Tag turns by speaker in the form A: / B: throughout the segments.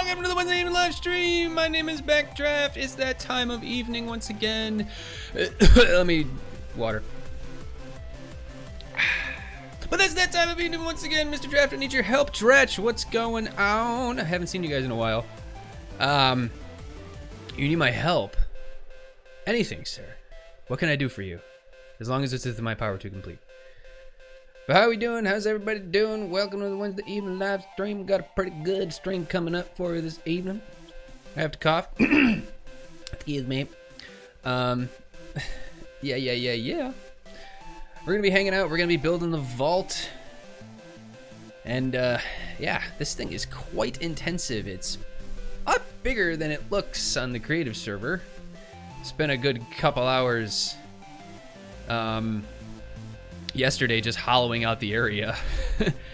A: Welcome to the Wednesday evening live stream. My name is Backdraft. It's that time of evening once again. Let me water. But that's that time of evening once again, Mr. Draft. I need your help. Dretch, what's going on? I haven't seen you guys in a while. You need my help. Anything, sir. What can I do for you? As long as it's within my power to complete. But how are we doing? How's everybody doing? Welcome to the Wednesday evening live stream. Got a pretty good stream coming up for you this evening. I have to cough. Excuse me. Yeah. We're gonna be hanging out. We're gonna be building the vault. And yeah, this thing is quite intensive. It's a lot bigger than it looks on the creative server. Spent a good couple hours yesterday just hollowing out the area.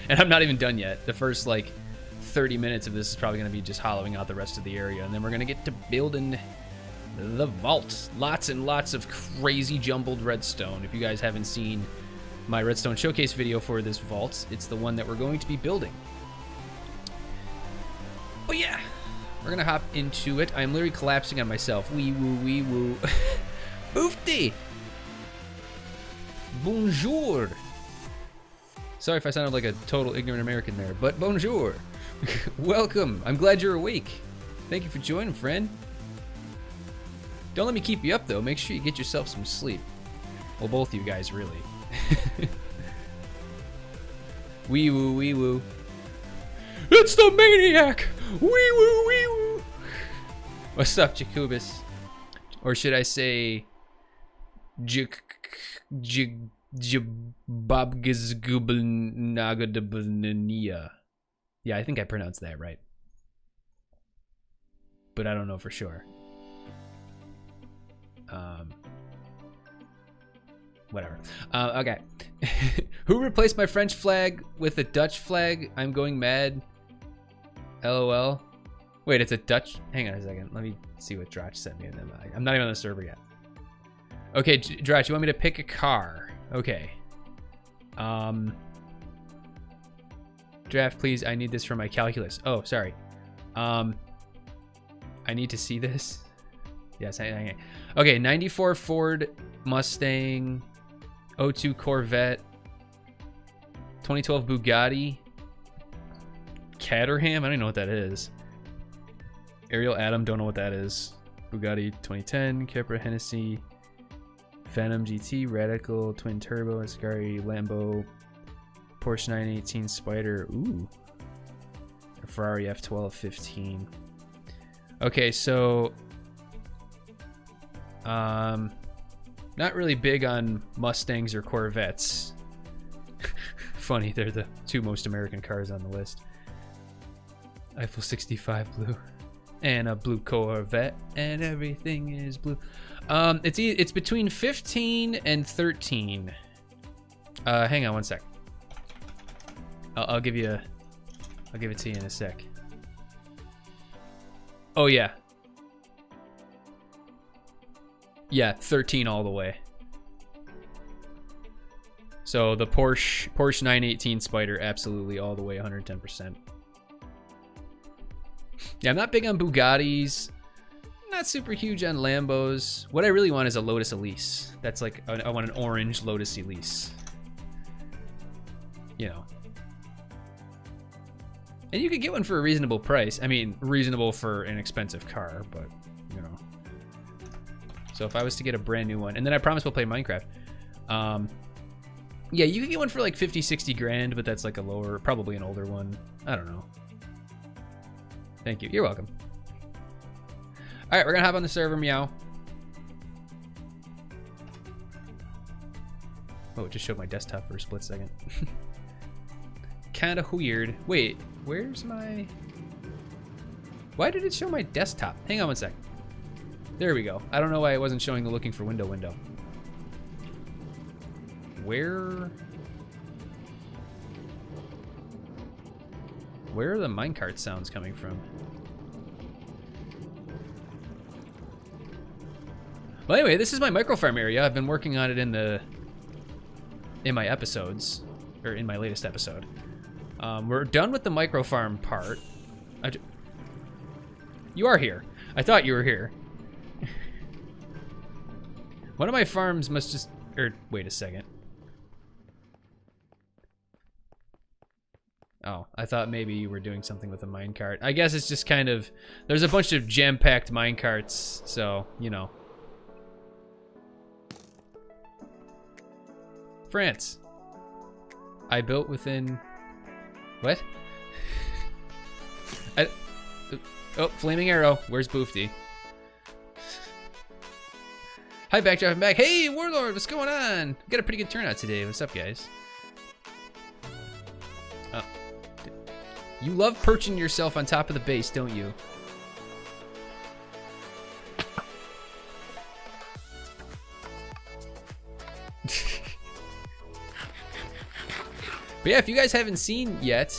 A: And I'm not even done yet. The first like 30 minutes of this is probably gonna be just hollowing out the rest of the area, and then we're gonna get to building the vault. Lots and lots of crazy jumbled redstone. If you guys haven't seen my redstone showcase video for this vault, it's the one that we're going to be building. But yeah, we're gonna hop into it. I'm literally collapsing on myself. Wee woo. Oofty! Bonjour! Sorry if I sounded like a total ignorant American there, but bonjour! Welcome! I'm glad you're awake. Thank you for joining, friend. Don't let me keep you up, though. Make sure you get yourself some sleep. Well, both of you guys, really. Wee woo. It's the maniac! Wee woo. What's up, Jacobus? Or should I say... Babgizgubelnagadabnania. Yeah, I think I pronounced that right. But I don't know for sure. Whatever. Okay. Who replaced my French flag with a Dutch flag? I'm going mad. LOL. Wait, it's a Dutch? Hang on a second. Let me see what Dratch sent me. I'm not even on the server yet. Okay, Dratch, you want me to pick a car? Okay. Draft, please. I need this for my calculus. Oh, sorry. I need to see this. Yes, okay, 94 Ford Mustang, 02 Corvette, 2012 Bugatti, Caterham, I don't even know what that is. Ariel Adam, don't know what that is. Bugatti 2010, Capra Hennessy, Phantom GT, Radical, Twin Turbo, Ascari, Lambo, Porsche 918 Spider, ooh, a Ferrari F12 15. Okay, so not really big on Mustangs or Corvettes. Funny, they're the two most American cars on the list. Eiffel 65 blue, and a blue Corvette, and everything is blue. It's between 15 and 13. Hang on one sec. I'll give it to you in a sec. Oh yeah. Yeah, 13 all the way. So the Porsche 918 Spider, absolutely all the way, 110%. Yeah, I'm not big on Bugattis. Not super huge on Lambos. What I really want is a Lotus Elise. That's like, I want an orange Lotus Elise. You know. And you could get one for a reasonable price. I mean, reasonable for an expensive car, but, you know. So if I was to get a brand new one, and then I promise we'll play Minecraft. Yeah, you could get one for like 50, 60 grand, but that's like a lower, probably an older one. I don't know. Thank you. You're welcome. All right, we're gonna hop on the server, meow. Oh, it just showed my desktop for a split second. Kinda weird. Wait, where's my... Why did it show my desktop? Hang on one sec. There we go. I don't know why it wasn't showing the looking for window. Where are the minecart sounds coming from? Well, anyway, this is my microfarm area. I've been working on it in my episodes, or in my latest episode. We're done with the microfarm part. You are here. I thought you were here. One of my farms must just... wait a second. Oh, I thought maybe you were doing something with a minecart. I guess it's just kind of... There's a bunch of jam-packed minecarts, so, you know. France. I built within... What? Oh, flaming arrow. Where's Boofty? Hi, Backdraft, I'm back. Hey, Warlord, what's going on? Got a pretty good turnout today. What's up, guys? Oh. You love perching yourself on top of the base, don't you? But yeah, if you guys haven't seen yet,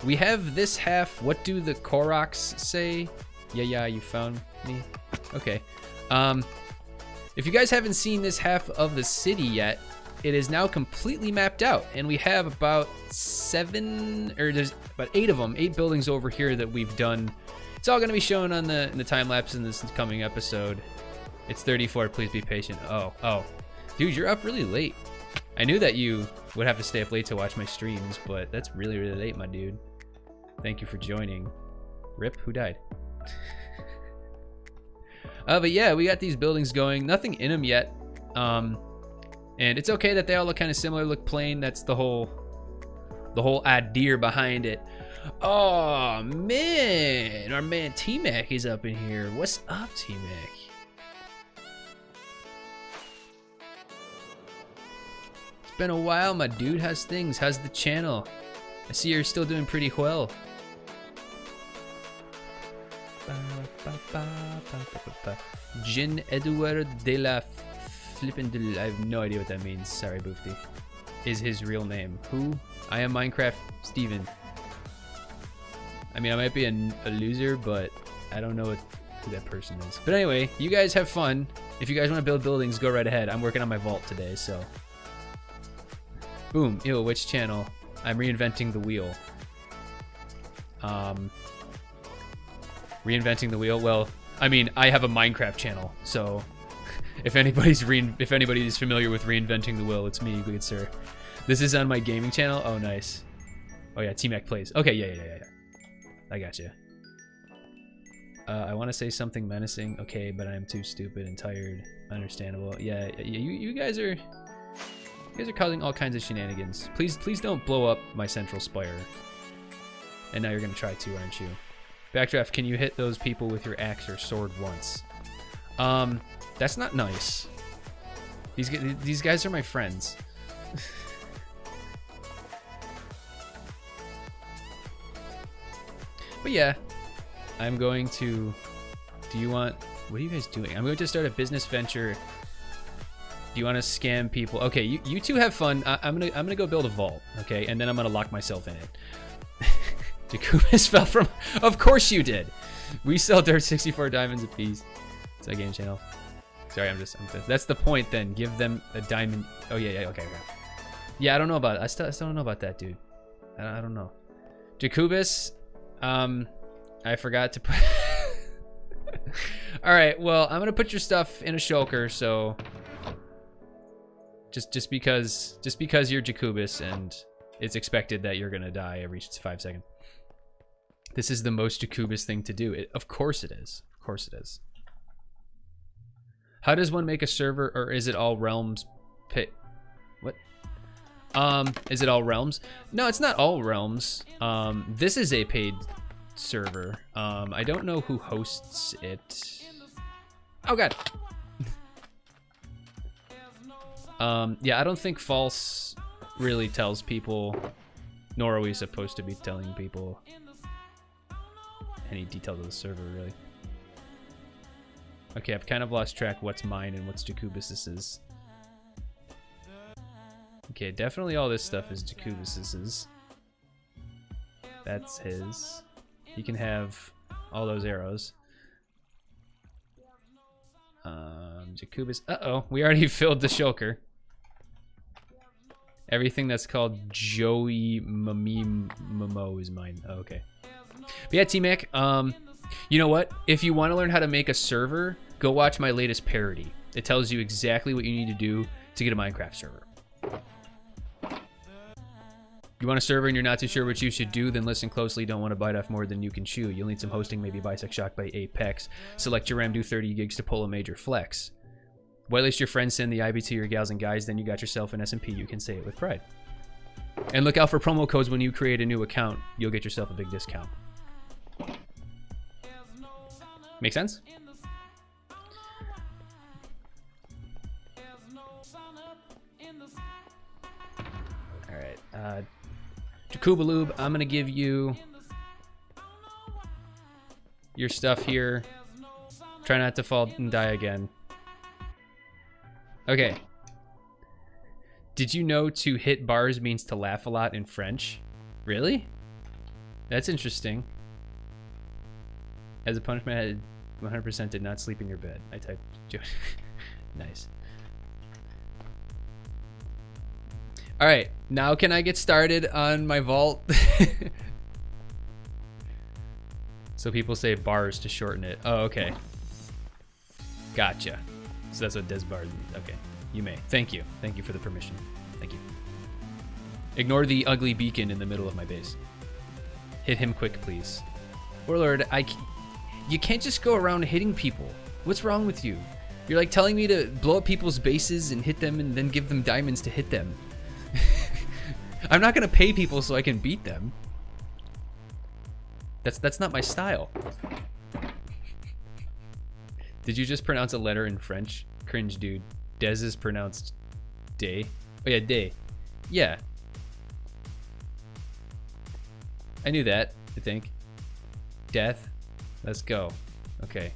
A: we have this half. What do the Koroks say? Yeah, you found me. Okay. If you guys haven't seen this half of the city yet, it is now completely mapped out, and we have about there's about 8 of them, 8 buildings over here that we've done. It's all gonna be shown on in the time lapse in this coming episode. It's 34. Please be patient. Oh, dude, you're up really late. I knew that you would have to stay up late to watch my streams, but that's really, really late, my dude. Thank you for joining. Rip, who died? But yeah, we got these buildings going. Nothing in them yet. And it's okay that they all look kind of similar, look plain. That's the whole idea behind it. Oh, man. Our man T-Mac is up in here. What's up, T-Mac? Been a while, my dude. How's things? How's the channel? I see you're still doing pretty well. Jean Edouard de la Flippin'. I have no idea what that means. Sorry, Boofty. Is his real name. Who? I am Minecraft Steven. I mean, I might be a loser, but I don't know who that person is. But anyway, you guys have fun. If you guys want to build buildings, go right ahead. I'm working on my vault today, so. Boom. Ew, which channel? I'm reinventing the wheel. Reinventing the wheel? Well, I mean, I have a Minecraft channel, so if anybody's familiar with reinventing the wheel, it's me, good sir. This is on my gaming channel. Oh, nice. Oh yeah, T-Mac plays. Okay, yeah. I gotcha. I want to say something menacing. Okay, but I'm too stupid and tired. Understandable. Yeah, you guys are causing all kinds of shenanigans. Please don't blow up my central spire. And now you're gonna try to, aren't you? Backdraft, can you hit those people with your axe or sword once? That's not nice. These guys are my friends. But yeah, I'm going to... what are you guys doing? I'm going to start a business venture. Do you want to scam people? Okay, you two have fun. I'm gonna go build a vault, okay? And then I'm gonna lock myself in it. Jacobus fell from... Of course you did! We sell dirt 64 diamonds a piece. It's a game channel. Sorry, that's the point then. Give them a diamond... Oh, yeah, okay. Yeah, I don't know about it. I still don't know about that, dude. I don't know. Jacobus, I forgot to put... Alright, well, I'm gonna put your stuff in a shulker, so... Just because you're Jacobus and it's expected that you're gonna die every 5 seconds. This is the most Jacobus thing to do. Of course it is. Of course it is. How does one make a server, or is it all realms? What? Is it all realms? No, it's not all realms. This is a paid server. I don't know who hosts it. Oh god. Yeah, I don't think False really tells people, nor are we supposed to be telling people any details of the server, really. Okay, I've kind of lost track what's mine and what's Jacobus's. Okay, definitely all this stuff is Jacobus's. That's his. He can have all those arrows. Jacobus. Uh-oh, we already filled the shulker. Everything that's called Joey Momo is mine. Oh, okay. But yeah, T-Mac, you know what? If you want to learn how to make a server, go watch my latest parody. It tells you exactly what you need to do to get a Minecraft server. You want a server and you're not too sure what you should do, then listen closely. Don't want to bite off more than you can chew. You'll need some hosting, maybe Bisect Shock by Apex. Select your RAM, do 30 gigs to pull a major flex. Whitelist your friends, send the IB to your gals and guys, then you got yourself an SMP. You can say it with pride. And look out for promo codes when you create a new account. You'll get yourself a big discount. Make sense? Alright, Jakubaloob, I'm gonna give you your stuff here. Try not to fall and die again. Okay. Did you know to hit bars means to laugh a lot in French? Really? That's interesting. As a punishment, I 100% did not sleep in your bed. I typed nice. Alright, now can I get started on my vault? So people say bars to shorten it. Oh, okay. Gotcha. So that's what des bars means. Okay, you may. Thank you. Thank you for the permission. Thank you. Ignore the ugly beacon in the middle of my base. Hit him quick, please. Warlord, you can't just go around hitting people. What's wrong with you? You're like telling me to blow up people's bases and hit them and then give them diamonds to hit them. I'm not gonna pay people so I can beat them. That's not my style. Did you just pronounce a letter in French? Cringe, dude. Des is pronounced day. Oh yeah, day. Yeah. I knew that, I think. Death. Let's go. Okay.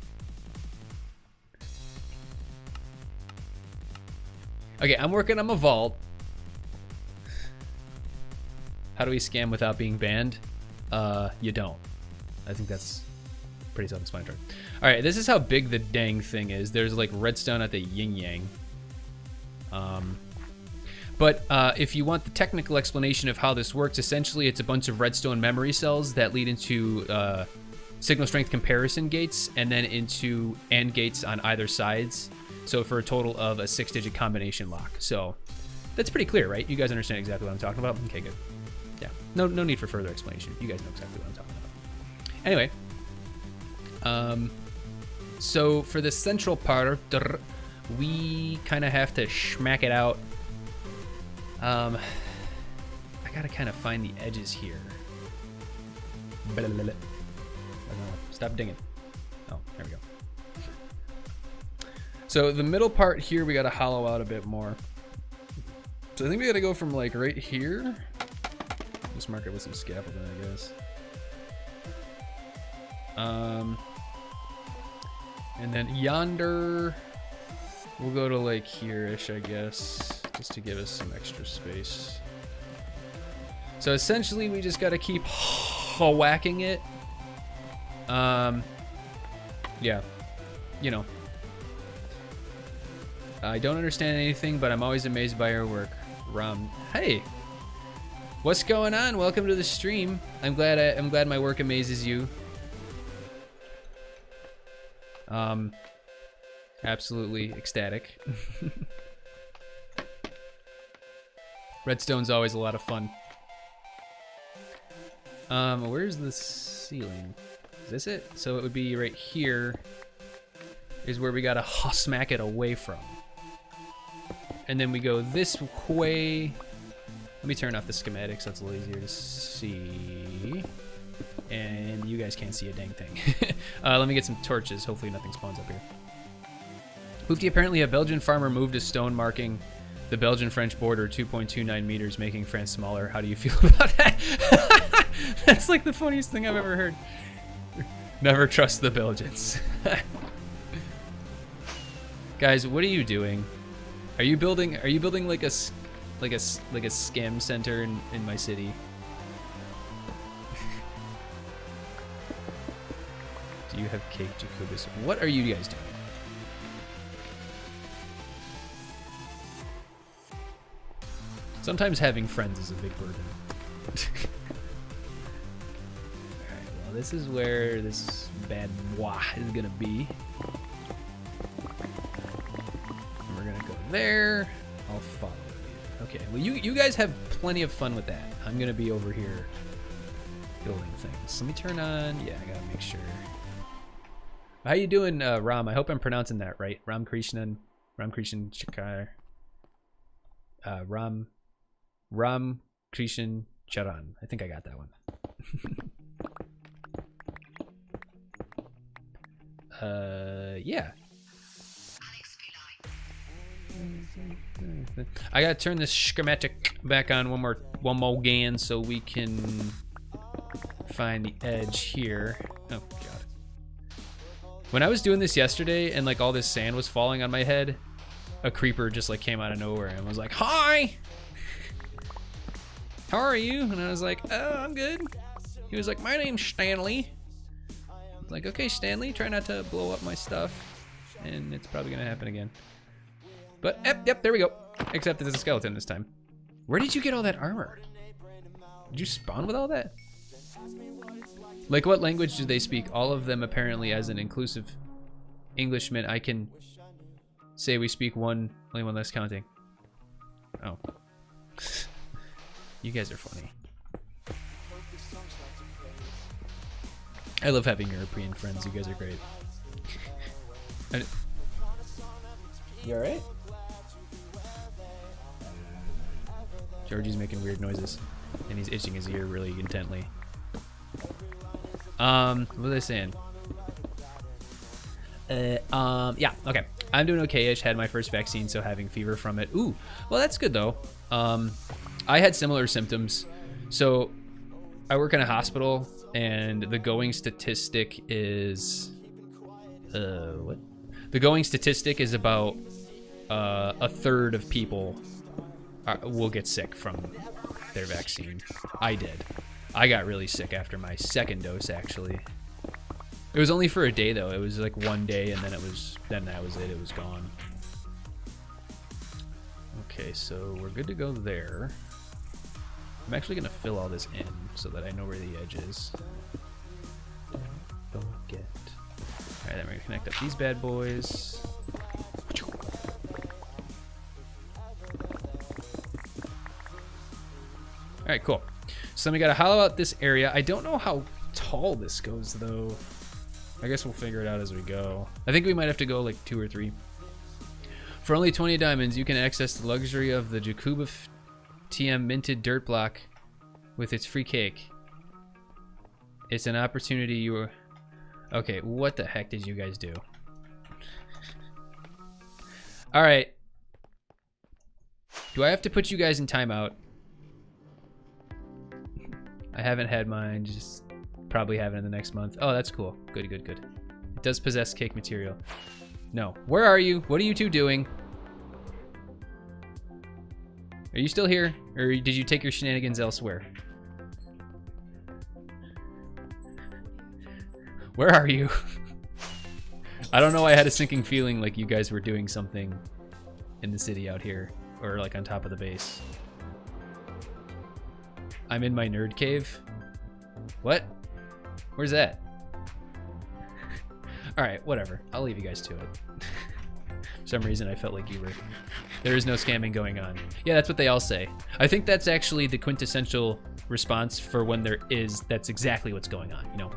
A: Okay, I'm working on my vault. How do we scam without being banned? You don't. I think that's pretty self-explanatory. All right, this is how big the dang thing is. There's like redstone at the yin-yang. But if you want the technical explanation of how this works, essentially it's a bunch of redstone memory cells that lead into signal strength comparison gates and then into AND gates on either sides. So for a total of a 6-digit combination lock. So that's pretty clear, right? You guys understand exactly what I'm talking about? Okay, good. Yeah, no need for further explanation. You guys know exactly what I'm talking about. Anyway, so for the central part, we kind of have to schmack it out. I gotta kind of find the edges here. Stop dinging. Oh, there we go. So the middle part here, we gotta hollow out a bit more. So I think we gotta go from like right here. Just mark it with some scaffolding, I guess. And then yonder, we'll go to like here-ish, I guess, just to give us some extra space. So essentially, we just got to keep whacking it. Yeah, you know. I don't understand anything, but I'm always amazed by your work. Hey, what's going on? Welcome to the stream. I'm glad my work amazes you. Absolutely ecstatic. Redstone's always a lot of fun. Where's the ceiling? Is this it? So it would be right here is where we gotta smack it away from. And then we go this way. Let me turn off the schematics so it's a little easier to see. And you guys can't see a dang thing. Let me get some torches. Hopefully nothing spawns up here. Hoofty, apparently a Belgian farmer moved a stone marking the Belgian-French border 2.29 meters, making France smaller. How do you feel about that? That's like the funniest thing I've ever heard. Never trust the Belgians. Guys, what are you doing? Are you building like a scam center in my city? Do you have cake, Jacobus? What are you guys doing? Sometimes having friends is a big burden. Alright, well, this is where this bad boy is gonna be. And we're gonna go there. I'll follow you. Okay, well you guys have plenty of fun with that. I'm gonna be over here building things. Let me turn on, yeah, I gotta make sure. How you doing, Ram? I hope I'm pronouncing that right. Ram Krishan Chakar. Ram Krishan Charan. I think I got that one. Yeah. I gotta turn this schematic back on one more again so we can find the edge here. Oh god. When I was doing this yesterday and like all this sand was falling on my head, a creeper just like came out of nowhere and was like, "Hi! How are you?" And I was like, "Oh, I'm good." He was like, "My name's Stanley." I was like, "Okay, Stanley, try not to blow up my stuff." And it's probably gonna happen again. But yep, there we go. Except it's a skeleton this time. Where did you get all that armor? Did you spawn with all that? Like, what language do they speak? All of them apparently. As an inclusive Englishman, I can say we speak only one less counting. Oh. You guys are funny. I love having European friends. You guys are great. You alright? Georgie's making weird noises. And he's itching his ear really intently. What was I saying? Yeah, okay. I'm doing okay-ish. Had my first vaccine, so having fever from it. Ooh, well that's good though. I had similar symptoms. So I work in a hospital, and the going statistic is what? The going statistic is about a third of people will get sick from their vaccine. I did. I got really sick after my second dose, actually. It was only for a day though. It was like one day, and then that was it. It was gone. Okay, so we're good to go there. I'm actually gonna fill all this in so that I know where the edge is. Don't get. All right, then we're gonna connect up these bad boys. All right, cool. So then we gotta hollow out this area. I don't know how tall this goes though. I guess we'll figure it out as we go. I think we might have to go like 2 or 3. For only 20 diamonds, you can access the luxury of the Jakuba TM minted dirt block with its free cake. It's an opportunity you were... Okay, what the heck did you guys do? All right. Do I have to put you guys in timeout? I haven't had mine, just probably have it in the next month. Oh, that's cool. Good, good, good. It does possess cake material. No. Where are you? What are you two doing? Are you still here? Or did you take your shenanigans elsewhere? Where are you? I don't know, I had a sinking feeling like you guys were doing something in the city out here. Or like on top of the base. I'm in my nerd cave. What? Where's that? Alright, whatever. I'll leave you guys to it. For some reason I felt like you were... There is no scamming going on. Yeah, that's what they all say. I think that's actually the quintessential response for when there is. That's exactly what's going on, you know.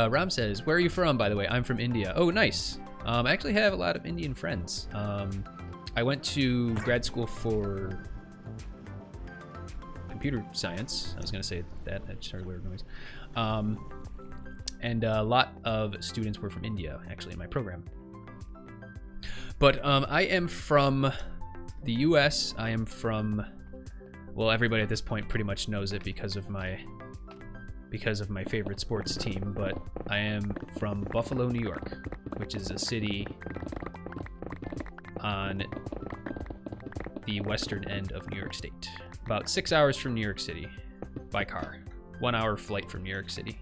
A: Ram says, where are you from, by the way? I'm from India. Oh, nice. I actually have a lot of Indian friends. I went to grad school for computer science. I was gonna say that. I just heard a weird noise. And a lot of students were from India, actually, in my program. But I am from the US. I am from, well, everybody at this point pretty much knows it because of my favorite sports team, but I am from Buffalo, New York, which is a city on the western end of New York State. About 6 hours from New York City by car. 1 hour flight from New York City.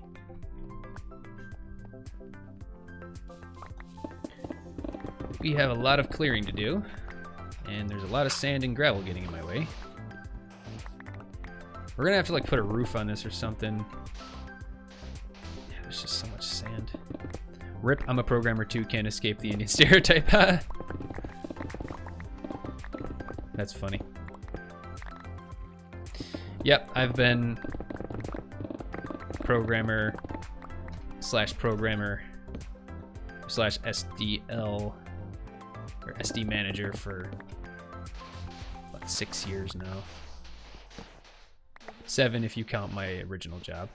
A: We have a lot of clearing to do, and there's a lot of sand and gravel getting in my way. We're gonna have to like put a roof on this or something. there's just so much sand. Rip, I'm a programmer too, can't escape the Indian stereotype. That's funny. Yep, I've been programmer slash SDL or SD manager for about 6 years now. 7 if you count my original job.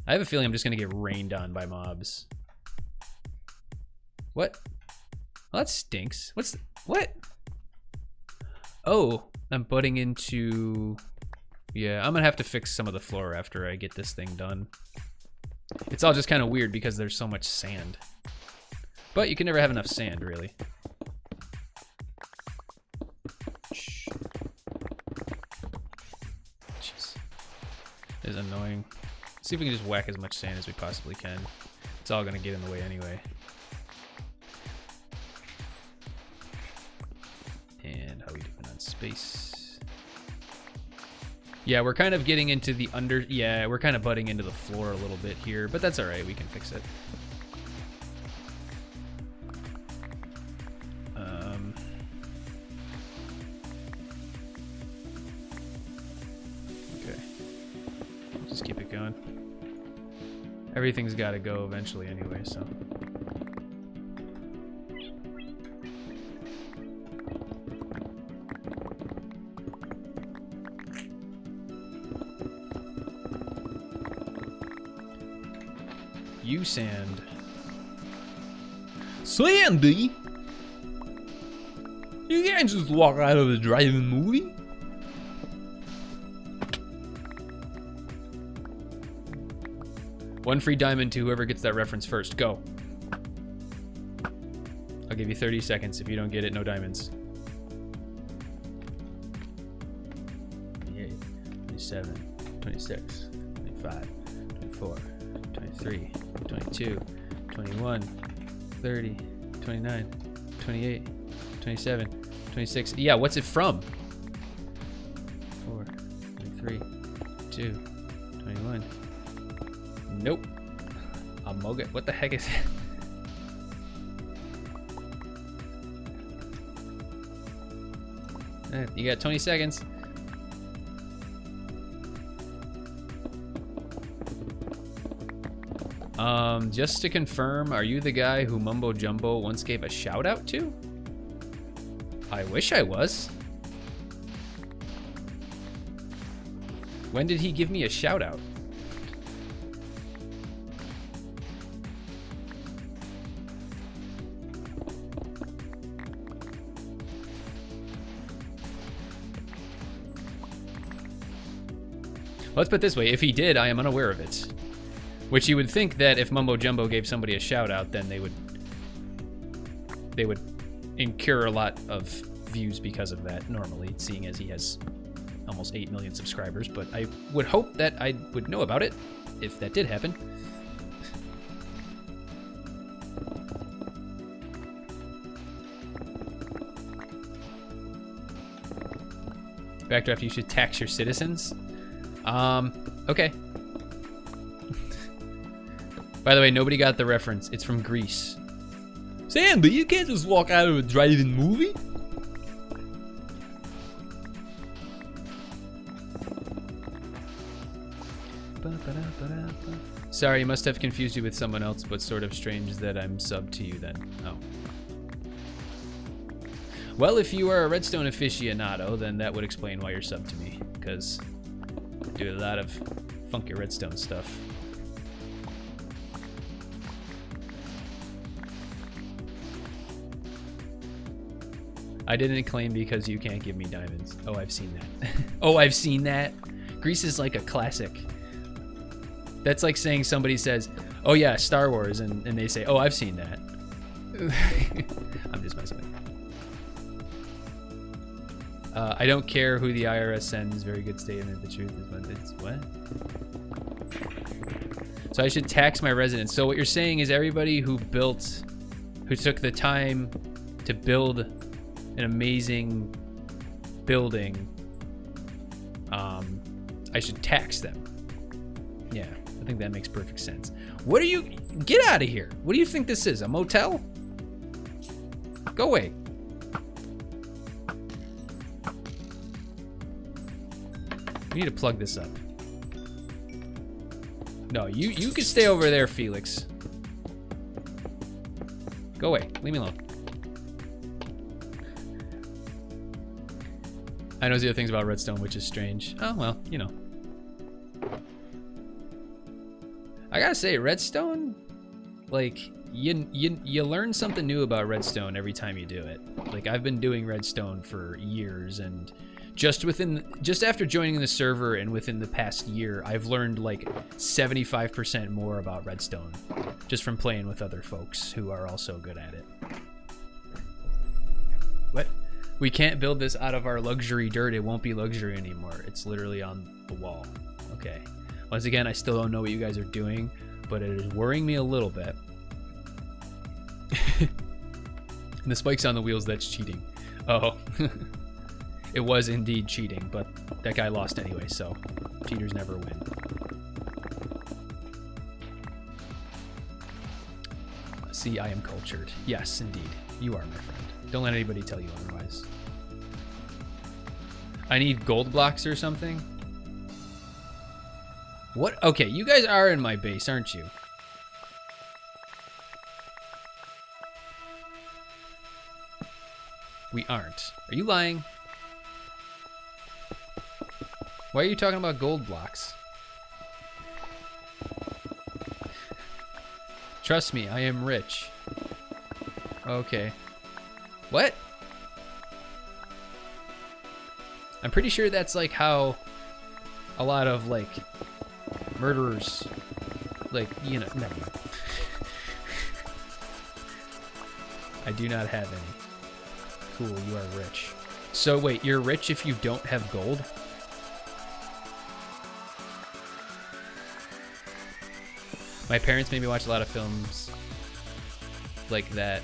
A: I have a feeling I'm just gonna get rained on by mobs. What? Well, that stinks. What? Oh, I'm butting into... Yeah, I'm gonna have to fix some of the floor after I get this thing done. It's all just kind of weird because there's so much sand. But you can never have enough sand, really. Jeez. This is annoying. See if we can just whack as much sand as we possibly can. It's all gonna get in the way anyway. And how we doing on space? Yeah, we're kind of getting into the yeah, we're kind of butting into the floor a little bit here, but that's all right, we can fix it. Okay. Just keep it going. Everything's got to go eventually anyway, so. You sand. Sandy? You can't just walk out of a driving movie. One free diamond to whoever gets that reference first. Go. I'll give you 30 seconds. If you don't get it, no diamonds. 28, 27, 26, 25, 24, 23, 22, 21, 30, 29, 28, 27, 26. Yeah, what's it from? 4, 23, 2, 21. Nope. A Moga. What the heck is it? You got 20 seconds. Just to confirm, are you the guy who Mumbo Jumbo once gave a shout out to? I wish I was. When did he give me a shout out? Let's put it this way, if he did, I am unaware of it. Which you would think that if Mumbo Jumbo gave somebody a shout out, then they would incur a lot of views because of that normally, seeing as he has almost 8 million subscribers, but I would hope that I would know about it if that did happen. Backdraft, you should tax your citizens. Okay. By the way, nobody got the reference. It's from Greece. Sandy, you can't just walk out of a drive-in movie. Sorry, must have confused you with someone else, but sort of strange that I'm subbed to you then. Oh. Well, if you are a redstone aficionado, then that would explain why you're subbed to me, because I do a lot of funky redstone stuff. I didn't claim because you can't give me diamonds. Oh, I've seen that. Oh, I've seen that. Grease is like a classic. That's like saying somebody says, oh yeah, Star Wars, and they say, oh, I've seen that. I'm just messing with you. I don't care who the IRS sends. Very good statement. The truth is, but it's what? So I should tax my residents. So what you're saying is everybody who took the time to build an amazing building, I should tax them. Yeah, I think that makes perfect sense. What are you... Get out of here. What do you think this is? A motel? Go away. We need to plug this up. No, you can stay over there, Felix. Go away. Leave me alone. I know zero things about redstone, which is strange. Oh, well, you know. I gotta say, redstone, like, you learn something new about redstone every time you do it. Like, I've been doing redstone for years, and just after joining the server and within the past year, I've learned like 75% more about redstone just from playing with other folks who are also good at it. What? We can't build this out of our luxury dirt. It won't be luxury anymore. It's literally on the wall. Okay. Once again, I still don't know what you guys are doing, but it is worrying me a little bit. And the spikes on the wheels, that's cheating. Oh. It was indeed cheating, but that guy lost anyway, so cheaters never win. See, I am cultured. Yes, indeed. You are, my friend. Don't let anybody tell you otherwise. I need gold blocks or something? What? Okay, you guys are in my base, aren't you? We aren't. Are you lying? Why are you talking about gold blocks? Trust me, I am rich. Okay. What? I'm pretty sure that's like how a lot of like murderers, like, you know, never mind. I do not have any. Cool, you are rich. So wait, you're rich if you don't have gold? My parents made me watch a lot of films like that.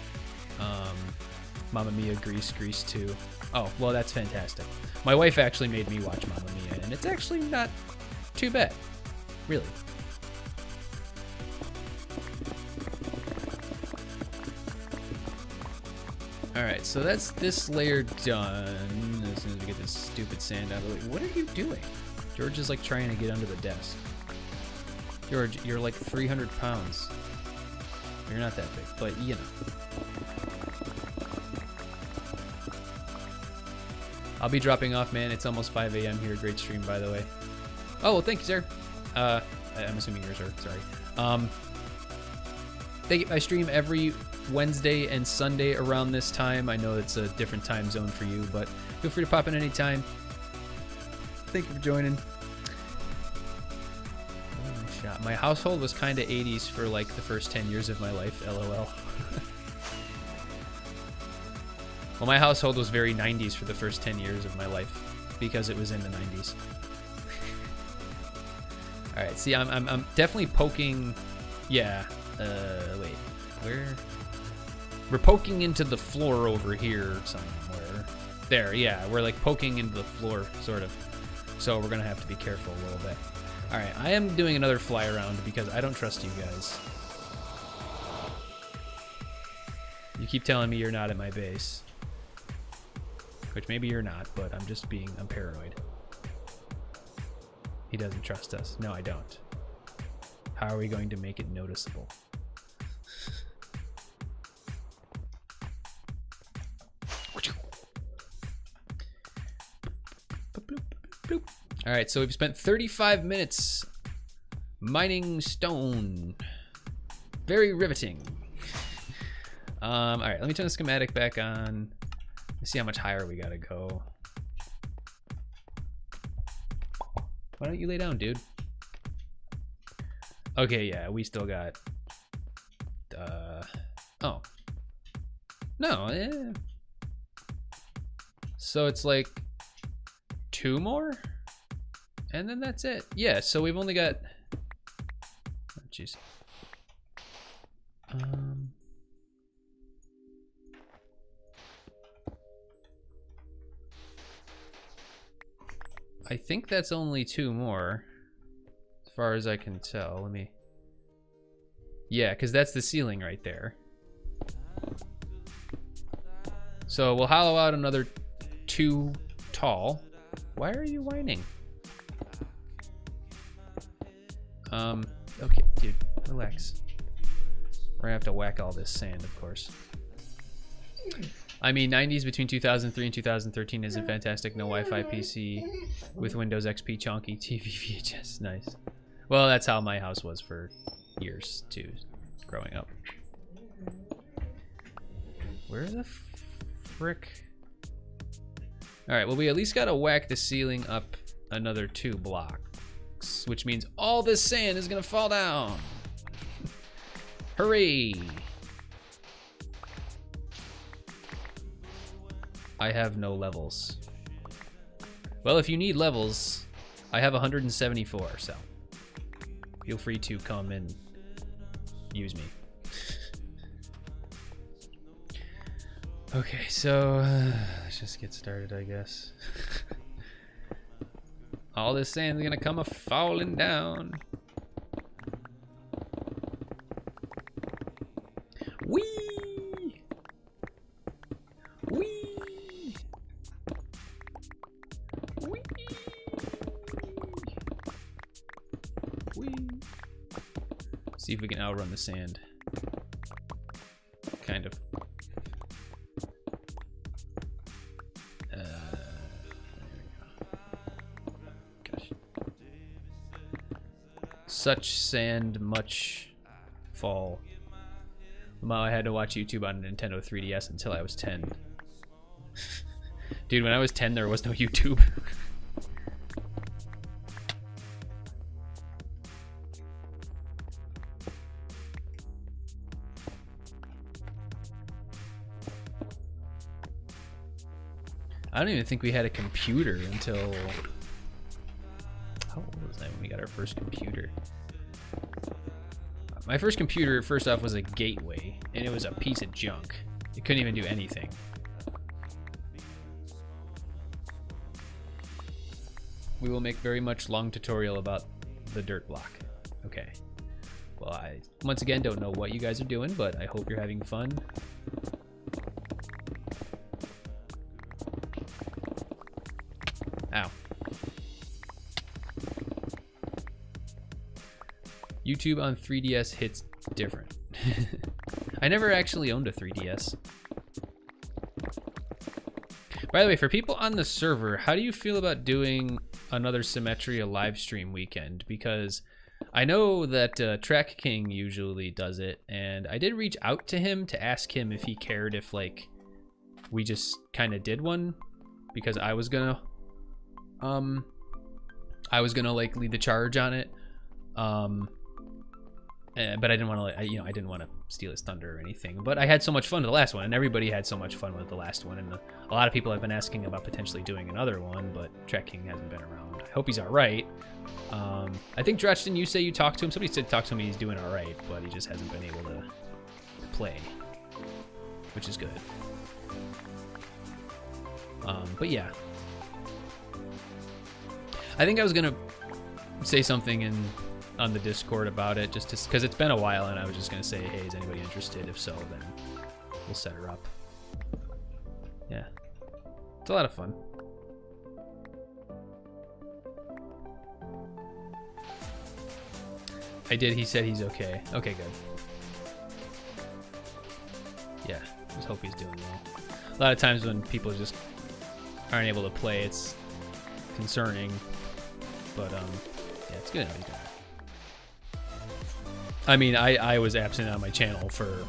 A: Mamma Mia, Grease 2. Oh, well, that's fantastic. My wife actually made me watch Mamma Mia, and it's actually not too bad. Really. Alright, so that's this layer done. As soon as we get this stupid sand out of the way. What are you doing? George is like trying to get under the desk. George, you're like 300 pounds. You're not that big, but you know. I'll be dropping off, man. It's almost 5 a.m. here. Great stream, by the way. Oh, well, thank you, sir. I'm assuming you're sir. Sorry. I stream every Wednesday and Sunday around this time. I know it's a different time zone for you, but feel free to pop in anytime. Thank you for joining. My household was kind of 80s for like the first 10 years of my life, LOL. Well, my household was very 90s for the first 10 years of my life because it was in the 90s. All right, see, I'm definitely poking. Yeah. Wait, where? We're poking into the floor over here somewhere. There, yeah, we're like poking into the floor, sort of. So we're gonna have to be careful a little bit. All right, I am doing another fly around because I don't trust you guys. You keep telling me you're not at my base. Which maybe you're not, but I'm paranoid. He doesn't trust us. No, I don't. How are we going to make it noticeable? All right, so we've spent 35 minutes mining stone. Very riveting. All right, let me turn the schematic back on. Let's see how much higher we gotta go. Why don't you lay down, dude? Okay, yeah, we still got... oh. No, So it's like 2 more? And then that's it. Yeah, so we've only got... Oh, jeez. I think that's only 2 more, as far as I can tell. Let me... Yeah, because that's the ceiling right there. So we'll hollow out another 2 tall. Why are you whining? Okay, dude, relax. We're gonna have to whack all this sand, of course. I mean, 90s between 2003 and 2013 isn't fantastic. No Wi-Fi PC with Windows XP chonky TV VHS. Nice. Well, that's how my house was for years, too, growing up. Where the frick? Alright, well, we at least gotta whack the ceiling up another 2 blocks, which means all this sand is gonna fall down. Hooray! I have no levels. Well, if you need levels, I have 174, so feel free to come and use me. Okay, so let's just get started, I guess. All this sand's gonna come a-falling down. Whee! Whee! Whee! Whee! See if we can outrun the sand. Kind of. Such sand, much fall. I had to watch YouTube on a Nintendo 3DS until I was 10. Dude, when I was 10, there was no YouTube. I don't even think we had a computer until... How old was that when we got our first computer? My first computer, first off, was a Gateway, and it was a piece of junk. It couldn't even do anything. We will make very much long tutorial about the dirt block. Okay. Well, I, once again, don't know what you guys are doing, but I hope you're having fun. Ow. YouTube on 3DS hits different. I never actually owned a 3DS. By the way, for people on the server, how do you feel about doing another Symmetria live stream weekend? Because I know that Track King usually does it, and I did reach out to him to ask him if he cared if, like, we just kind of did one, because I was gonna like lead the charge on it. But I didn't want to, I didn't want to steal his thunder or anything. But I had so much fun with the last one, and everybody had so much fun with the last one. And a lot of people have been asking about potentially doing another one, but Track King hasn't been around. I hope he's all right. I think Dretch, didn't you say you talked to him? Somebody said talk to him, he's doing all right, but he just hasn't been able to play, which is good. But yeah, I think I was gonna say something on the Discord about it, just because it's been a while, and I was just gonna say, hey, is anybody interested? If so, then we'll set her up. Yeah, it's a lot of fun. I did. He said he's okay. Okay, good. Yeah, just hope he's doing well. A lot of times when people just aren't able to play, it's concerning, but yeah, it's good. He's doing it. I mean, I was absent on my channel for,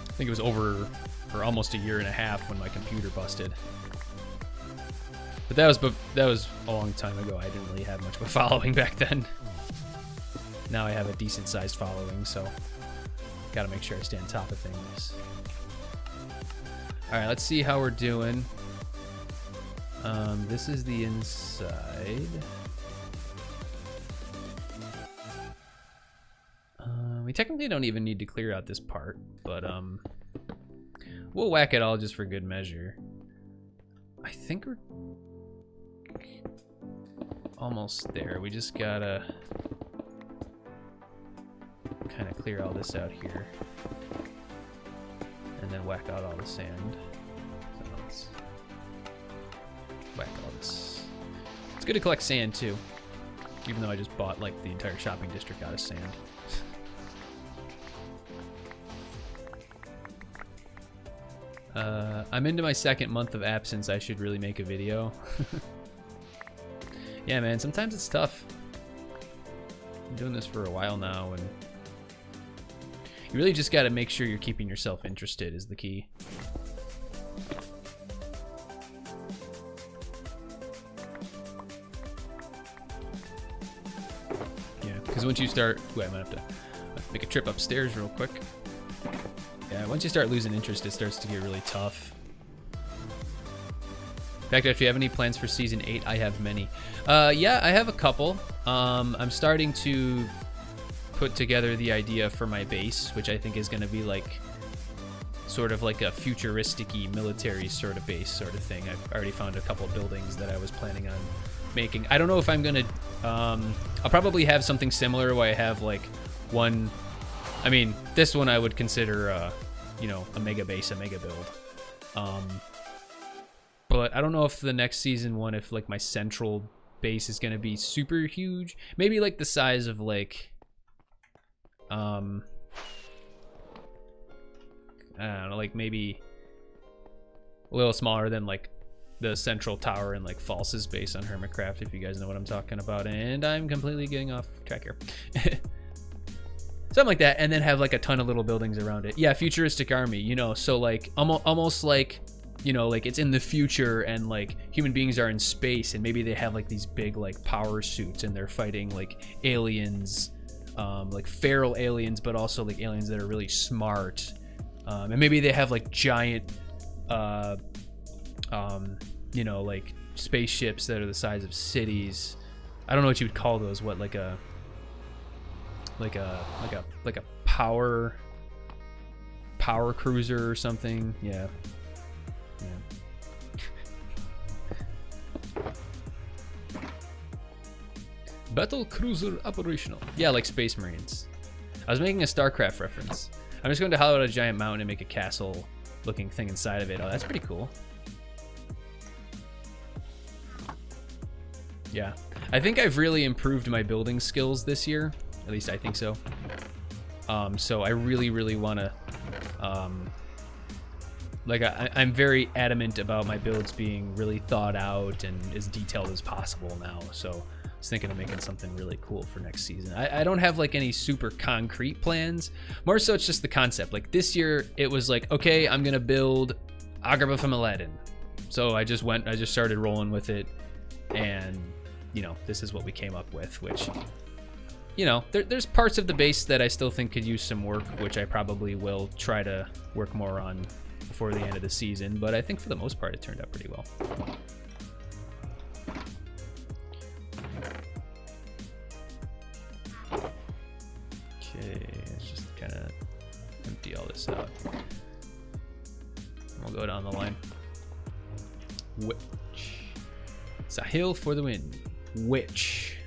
A: I think it was over or almost a year and a half when my computer busted. But that was a long time ago. I didn't really have much of a following back then. Now I have a decent sized following, so gotta make sure I stay on top of things. All right, let's see how we're doing. This is the inside. We technically don't even need to clear out this part, but we'll whack it all just for good measure. I think we're almost there. We just gotta kind of clear all this out here. And then whack out all the sand. So let's whack all this. It's good to collect sand too. Even though I just bought like the entire shopping district out of sand. I'm into my second month of absence. I should really make a video. Yeah, man, sometimes it's tough. I'm doing this for a while now, and you really just got to make sure you're keeping yourself interested is the key. Yeah, because once you start... Wait, I might have to make a trip upstairs real quick. Yeah, once you start losing interest, it starts to get really tough. Backdraft, if you have any plans for Season 8, I have many. Yeah, I have a couple. I'm starting to put together the idea for my base, which I think is going to be like sort of like a futuristic-y military sort of base sort of thing. I've already found a couple buildings that I was planning on making. I don't know if I'm going to... I'll probably have something similar where I have like one... I mean, this one I would consider, you know, a mega base, a mega build. But I don't know if the next season one, if like my central base is going to be super huge. Maybe like the size of like, I don't know, like maybe a little smaller than like the central tower in like False's base on Hermitcraft, if you guys know what I'm talking about. And I'm completely getting off track here. Something like that, and then have like a ton of little buildings around it. Yeah, futuristic army, you know, so like almost like, you know, like it's in the future and like human beings are in space and maybe they have like these big like power suits and they're fighting like aliens, like feral aliens, but also like aliens that are really smart. And maybe they have like giant, you know, like spaceships that are the size of cities. I don't know what you would call those. What, like a power cruiser or something. Yeah. Battle cruiser operational. Yeah, like Space Marines. I was making a StarCraft reference. I'm just going to hollow out a giant mountain and make a castle looking thing inside of it. Oh, that's pretty cool. Yeah. I think I've really improved my building skills this year. At least I think so. So I really want to, like I'm very adamant about my builds being really thought out and as detailed as possible now. So I was thinking of making something really cool for next season. I don't have like any super concrete plans. More so it's just the concept. Like this year it was like, okay, I'm going to build Agrabah from Aladdin. So I just started rolling with it. And, you know, this is what we came up with, which... You know, there's parts of the base that I still think could use some work, which I probably will try to work more on before the end of the season, but I think for the most part it turned out pretty well. Okay, let's just kind of empty all this out. We'll go down the line. Which? Sahil for the win. Which?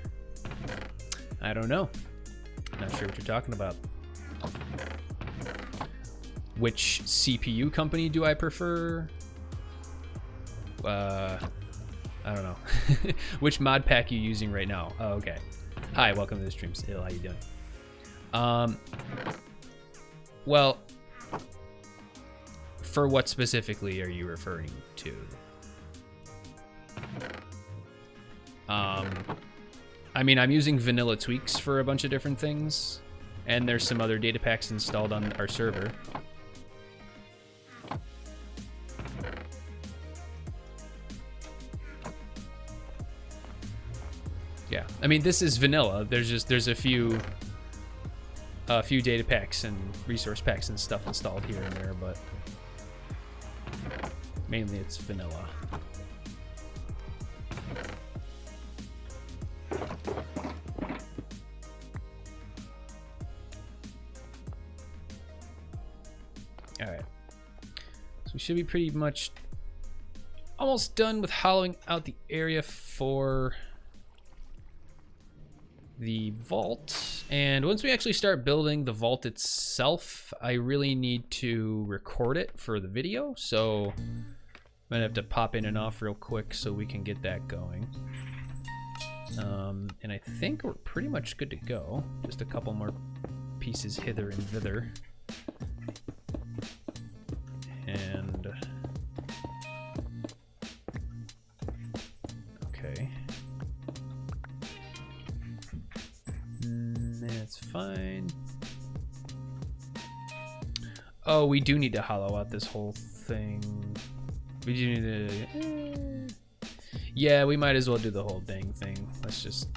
A: I don't know. Not sure what you're talking about. Which CPU company do I prefer? I don't know. Which mod pack are you using right now? Oh, okay. Hi, welcome to the stream. Sahil, how you doing? Well, for what specifically are you referring to? I mean, I'm using vanilla tweaks for a bunch of different things, and there's some other data packs installed on our server. Yeah, I mean, this is vanilla. There's a few data packs and resource packs and stuff installed here and there, but mainly it's vanilla. Alright, so we should be pretty much almost done with hollowing out the area for the vault. And once we actually start building the vault itself, I really need to record it for the video. So I'm gonna have to pop in and off real quick so we can get that going. And I think we're pretty much good to go. Just a couple more pieces hither and thither. And okay. That's fine. Oh, we do need to hollow out this whole thing. We do need to... Yeah, we might as well do the whole dang thing. Let's just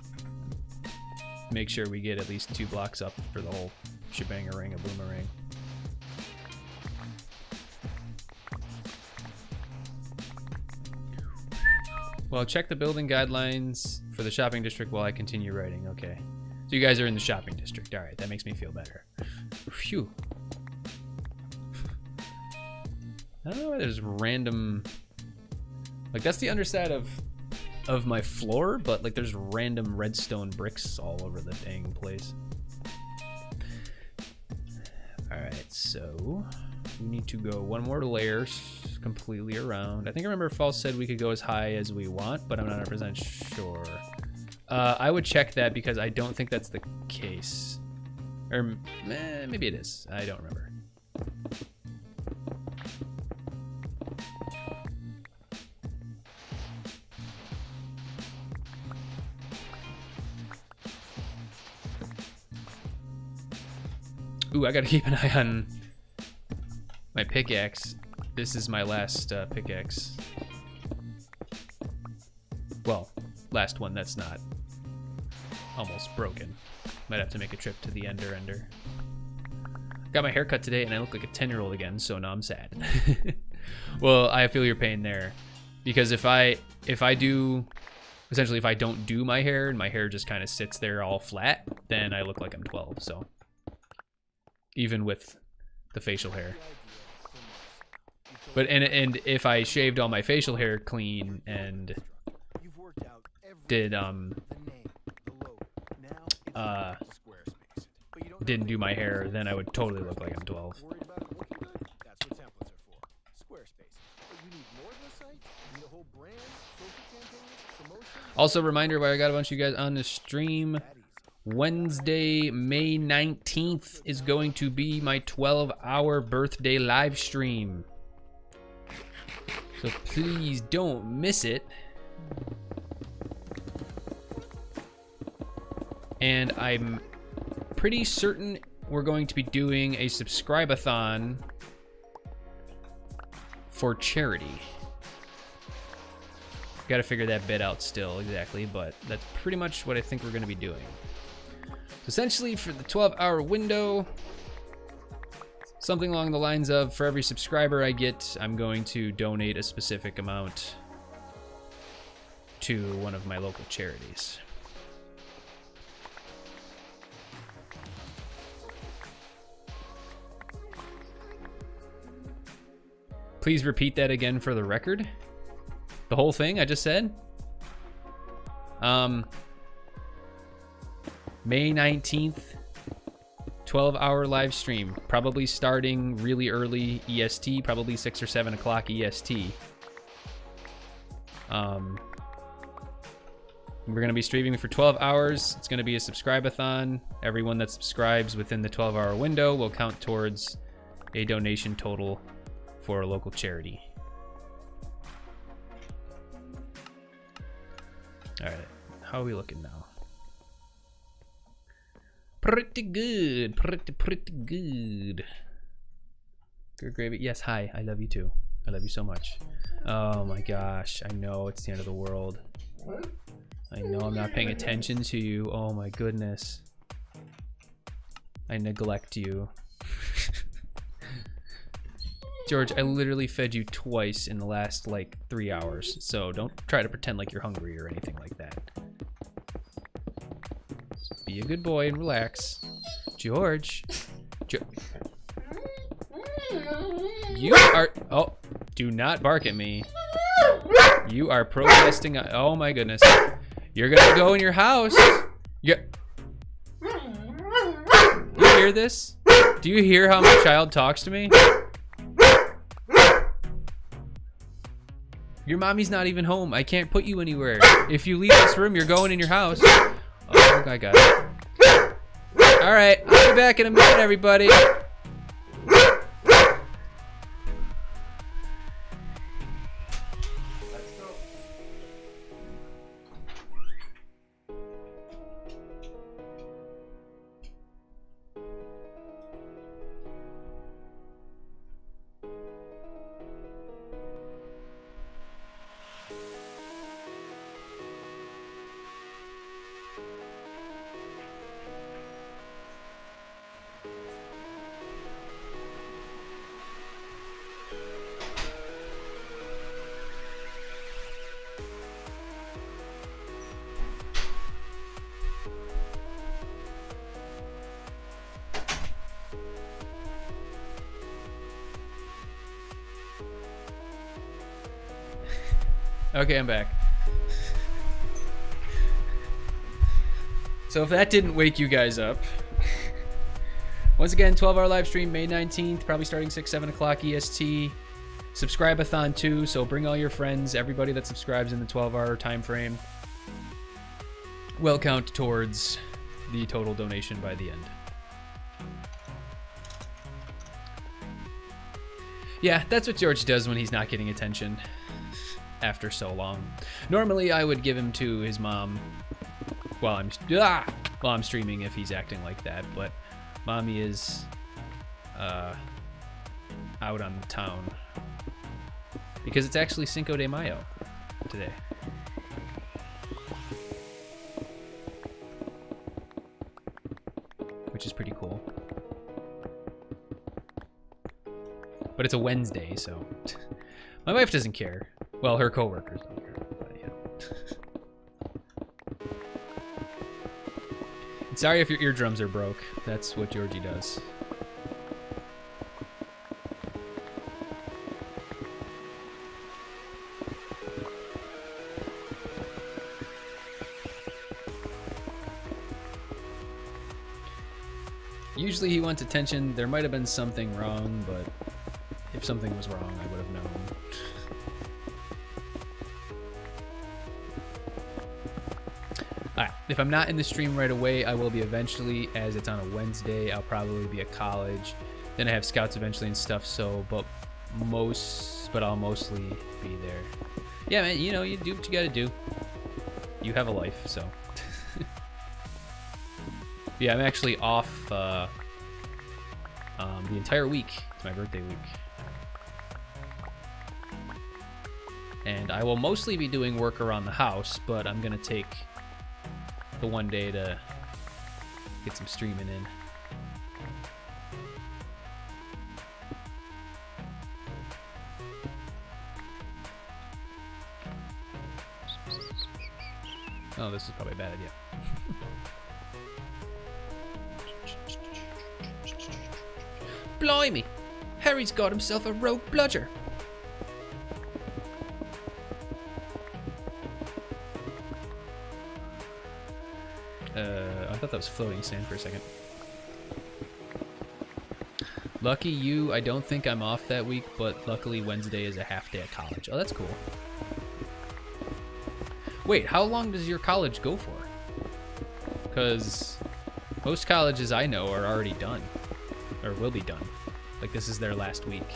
A: make sure we get at least 2 blocks up for the whole shebang-a-ring, a boomerang. Well, check the building guidelines for the shopping district while I continue writing. Okay. So you guys are in the shopping district. All right, that makes me feel better. Phew. I don't know why there's random... Like, that's the underside of my floor, but like there's random redstone bricks all over the dang place. All right, so we need to go 1 more layer completely around. I think I remember False said we could go as high as we want, but I'm not 100% sure. I would check that because I don't think that's the case. Or maybe it is. I don't remember. Ooh, I gotta keep an eye on my pickaxe. This is my last pickaxe. Well, last one that's not almost broken. Might have to make a trip to the ender. Got my haircut today and I look like a 10-year-old again, so now I'm sad. Well, I feel your pain there. Because if I do, essentially if I don't do my hair and my hair just kind of sits there all flat, then I look like I'm 12, so. Even with the facial hair. But and if I shaved all my facial hair clean and did didn't do my hair, then I would totally look like I'm 12. Also, reminder why I got a bunch of you guys on the stream. Wednesday, May 19th is going to be my 12-hour birthday live stream. So please don't miss it. And I'm pretty certain we're going to be doing a subscribe-a-thon for charity. Got to figure that bit out still exactly, but that's pretty much what I think we're going to be doing. Essentially, for the 12-hour window, something along the lines of, for every subscriber I get, I'm going to donate a specific amount to one of my local charities. Please repeat that again for the record. The whole thing I just said? May 19th, 12-hour live stream, probably starting really early EST, probably 6 or 7 o'clock EST. We're going to be streaming for 12 hours. It's going to be a subscribe-a-thon. Everyone that subscribes within the 12-hour window will count towards a donation total for a local charity. All right, how are we looking now? Pretty good, pretty good. Good gravy. Yes, hi, I love you too. I love you so much. Oh my gosh, I know it's the end of the world. I know I'm not paying attention to you. Oh my goodness. I neglect you. George, I literally fed you twice in the last like 3 hours, so don't try to pretend like you're hungry or anything like that. Be a good boy and relax. George. You are... Oh, do not bark at me. You are protesting... Oh my goodness. You're gonna go in your house. hear this? Do you hear how my child talks to me? Your mommy's not even home. I can't put you anywhere. If you leave this room, you're going in your house. Oh, I got it. All right, I'll be back in a minute, everybody. Okay, I'm back. So if that didn't wake you guys up, once again, 12-hour live stream, May 19th, probably starting 6, 7 o'clock EST. Subscribe-a-thon too, so bring all your friends, everybody that subscribes in the 12-hour time frame will count towards the total donation by the end. Yeah, that's what George does when he's not getting attention after so long. Normally, I would give him to his mom while I'm streaming if he's acting like that, but mommy is out on the town because it's actually Cinco de Mayo today. Which is pretty cool. But it's a Wednesday, so my wife doesn't care. Well, her coworkers don't care, but yeah. Sorry if your eardrums are broke. That's what Georgie does. Usually he wants attention. There might have been something wrong, but if something was wrong, I would have known. Alright, if I'm not in the stream right away, I will be eventually, as it's on a Wednesday. I'll probably be at college. Then I have scouts eventually and stuff, so, but I'll mostly be there. Yeah, man, you know, you do what you gotta do. You have a life, so. Yeah, I'm actually off the entire week. It's my birthday week. And I will mostly be doing work around the house, but I'm gonna take the one day to get some streaming in. Oh, this is probably a bad idea. Blimey! Harry's got himself a rogue bludger. I thought that was floating sand for a second. Lucky you, I don't think I'm off that week, but luckily Wednesday is a half day at college. Oh, that's cool. Wait, how long does your college go for? Because most colleges I know are already done, or will be done. Like, this is their last week.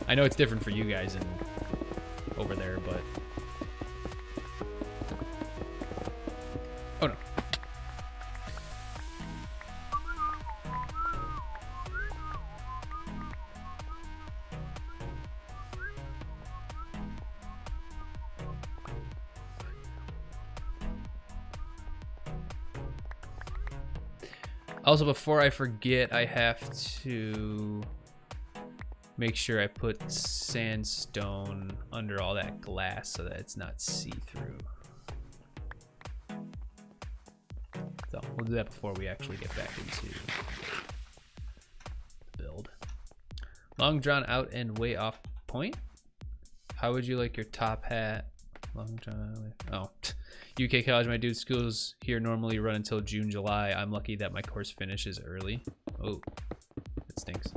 A: I know it's different for you guys and over there, but... Oh no. Also, before I forget, I have to make sure I put sandstone under all that glass so that it's not see-through. So we'll do that before we actually get back into the build. Long drawn out and way off point. How would you like your top hat? Long drawn out. Oh, UK college, my dude, schools here normally run until June, July. I'm lucky that my course finishes early. Oh, that stinks.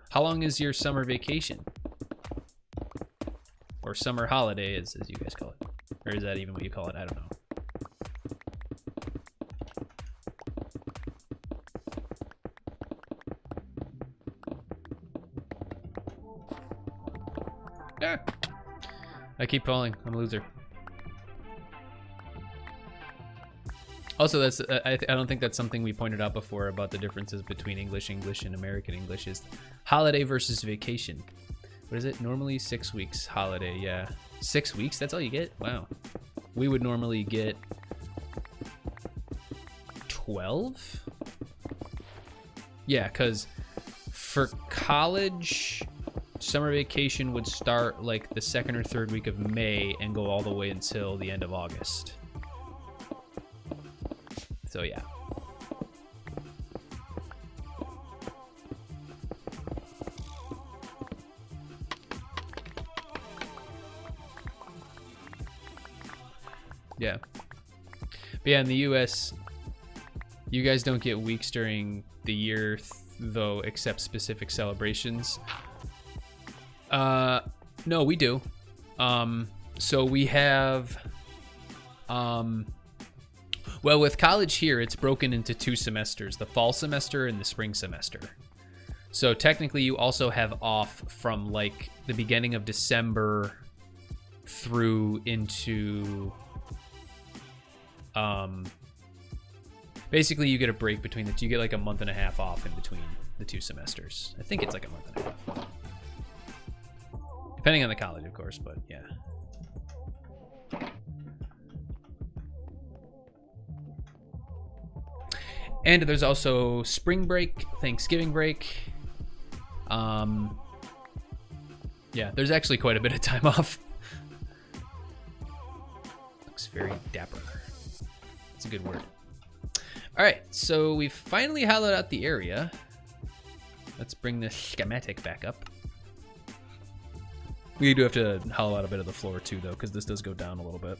A: How long is your summer vacation? Or summer holiday, as you guys call it. Or is that even what you call it? I don't know. Ah. I keep falling. I'm a loser. Also, that's I don't think that's something we pointed out before about the differences between English and American English is holiday versus vacation. What is it? Normally 6 weeks holiday. Yeah, 6 weeks. That's all you get. Wow. We would normally get 12. Yeah, because for college, summer vacation would start like the 2nd or 3rd week of May and go all the way until the end of August. So yeah. Yeah. But yeah, in the US, you guys don't get weeks during the year though, except specific celebrations. No, we do. So we have, well, with college here, it's broken into 2 semesters, the fall semester and the spring semester. So technically you also have off from like the beginning of December through into, basically you get a break between the two. You get like a month and a half off in between the 2 semesters. I think it's like a month and a half. Depending on the college, of course, but yeah. And there's also spring break, Thanksgiving break. Yeah, there's actually quite a bit of time off. Looks very dapper. That's a good word. All right, so we've finally hollowed out the area. Let's bring the schematic back up. We do have to hollow out a bit of the floor too, though, because this does go down a little bit.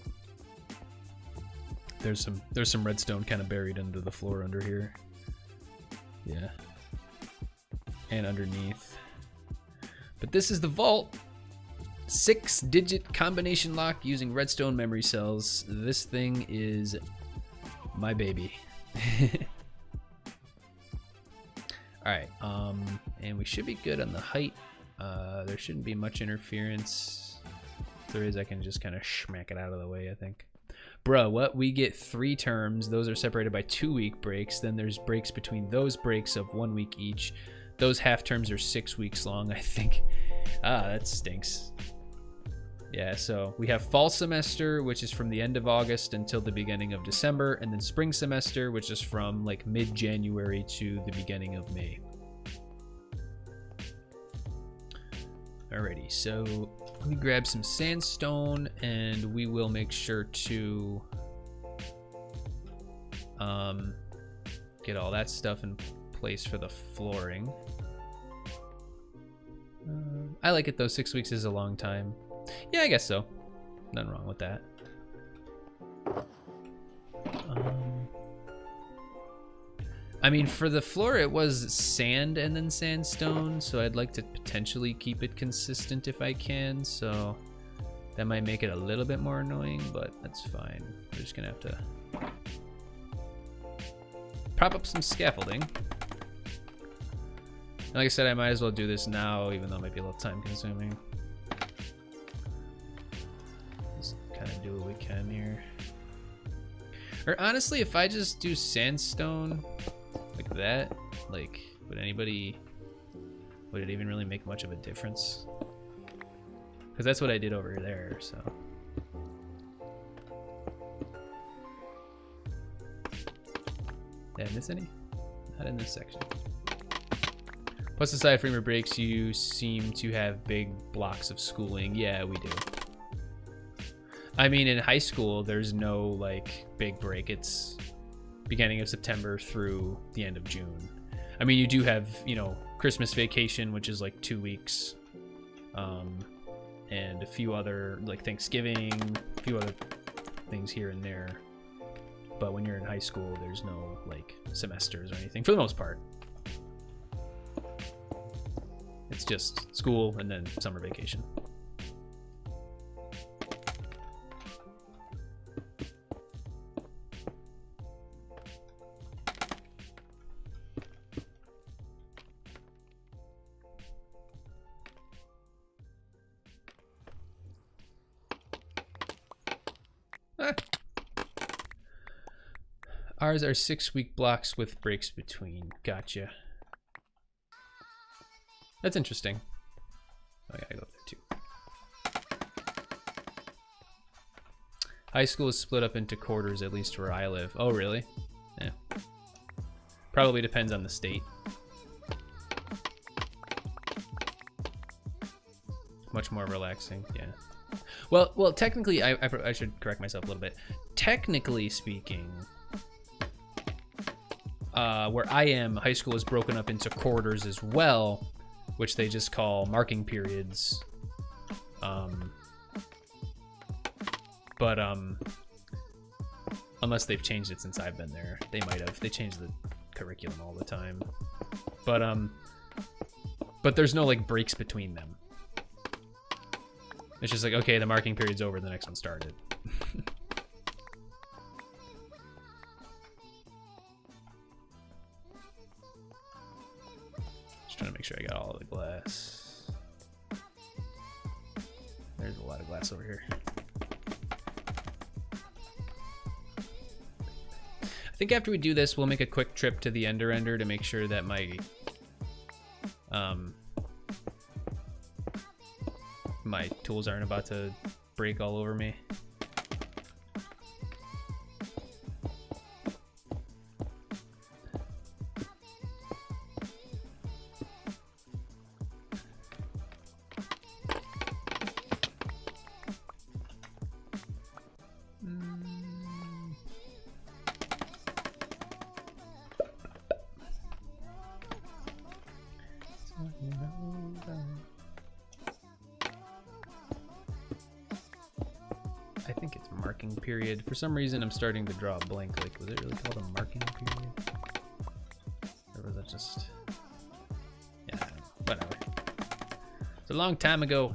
A: There's some redstone kind of buried into the floor under here. Yeah. And underneath. But this is the vault. 6-digit combination lock using redstone memory cells. This thing is my baby. Alright, and we should be good on the height. There shouldn't be much interference. If there is, I can just kind of smack it out of the way, I think. Bruh, what? We get 3 terms. Those are separated by 2-week breaks. Then there's breaks between those breaks of 1 week each. Those half terms are 6 weeks long, I think. Ah, that stinks. Yeah, so we have fall semester, which is from the end of August until the beginning of December, and then spring semester, which is from like mid-January to the beginning of May. Alrighty, so let me grab some sandstone, and we will make sure to get all that stuff in place for the flooring. I like it though, 6 weeks is a long time. Yeah, I guess so. Nothing wrong with that. I mean, for the floor, it was sand and then sandstone, so I'd like to potentially keep it consistent if I can, so that might make it a little bit more annoying, but that's fine. We're just gonna have to prop up some scaffolding. And like I said, I might as well do this now, even though it might be a little time consuming. Just kind of do what we can here. Or honestly, if I just do sandstone like that, like, would it even really make much of a difference? Because that's what I did over there, so. Did I miss any? Not in this section. Plus the side framer breaks, you seem to have big blocks of schooling. Yeah, we do. I mean, in high school, there's no like big break. It's beginning of September through the end of June. I mean, you do have, you know, Christmas vacation, which is like 2 weeks, and a few other, like Thanksgiving, a few other things here and there. But when you're in high school, there's no like semesters or anything for the most part. It's just school and then summer vacation. Ours are 6-week blocks with breaks between. Gotcha. That's interesting. I gotta go there too. High school is split up into quarters, at least where I live. Oh, really? Yeah. Probably depends on the state. Much more relaxing, yeah. Well, technically, I should correct myself a little bit. Technically speaking, where I am, high school is broken up into quarters as well, which they just call marking periods. But unless they've changed it since I've been there, they might have. They change the curriculum all the time. But there's no like breaks between them. It's just like, okay, the marking period's over, the next one started. Just trying to make sure I got all of the glass. There's a lot of glass over here. I think after we do this, we'll make a quick trip to the Ender to make sure that my tools aren't about to break all over me. I think it's marking period. For some reason, I'm starting to draw a blank. Like, was it really called a marking period? Or was it just... Yeah, whatever. It's a long time ago.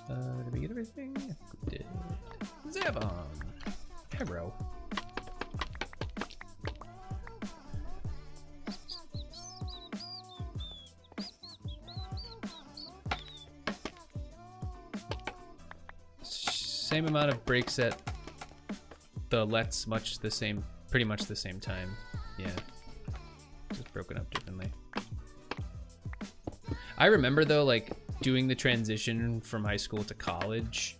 A: Did we get everything? We did. Zabon. Hero. Same amount of breaks at the let's pretty much the same time. Yeah, just broken up differently. I remember though, like doing the transition from high school to college,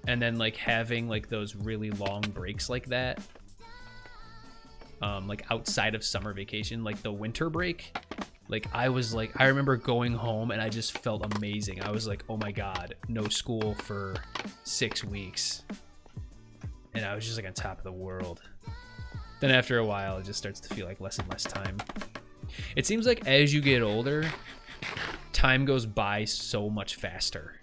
A: and then like having like those really long breaks like that, like outside of summer vacation, like the winter break. Like I remember going home and I just felt amazing. I was like, oh my God, no school for 6 weeks. And I was just like on top of the world. Then after a while, it just starts to feel like less and less time. It seems like as you get older, time goes by so much faster.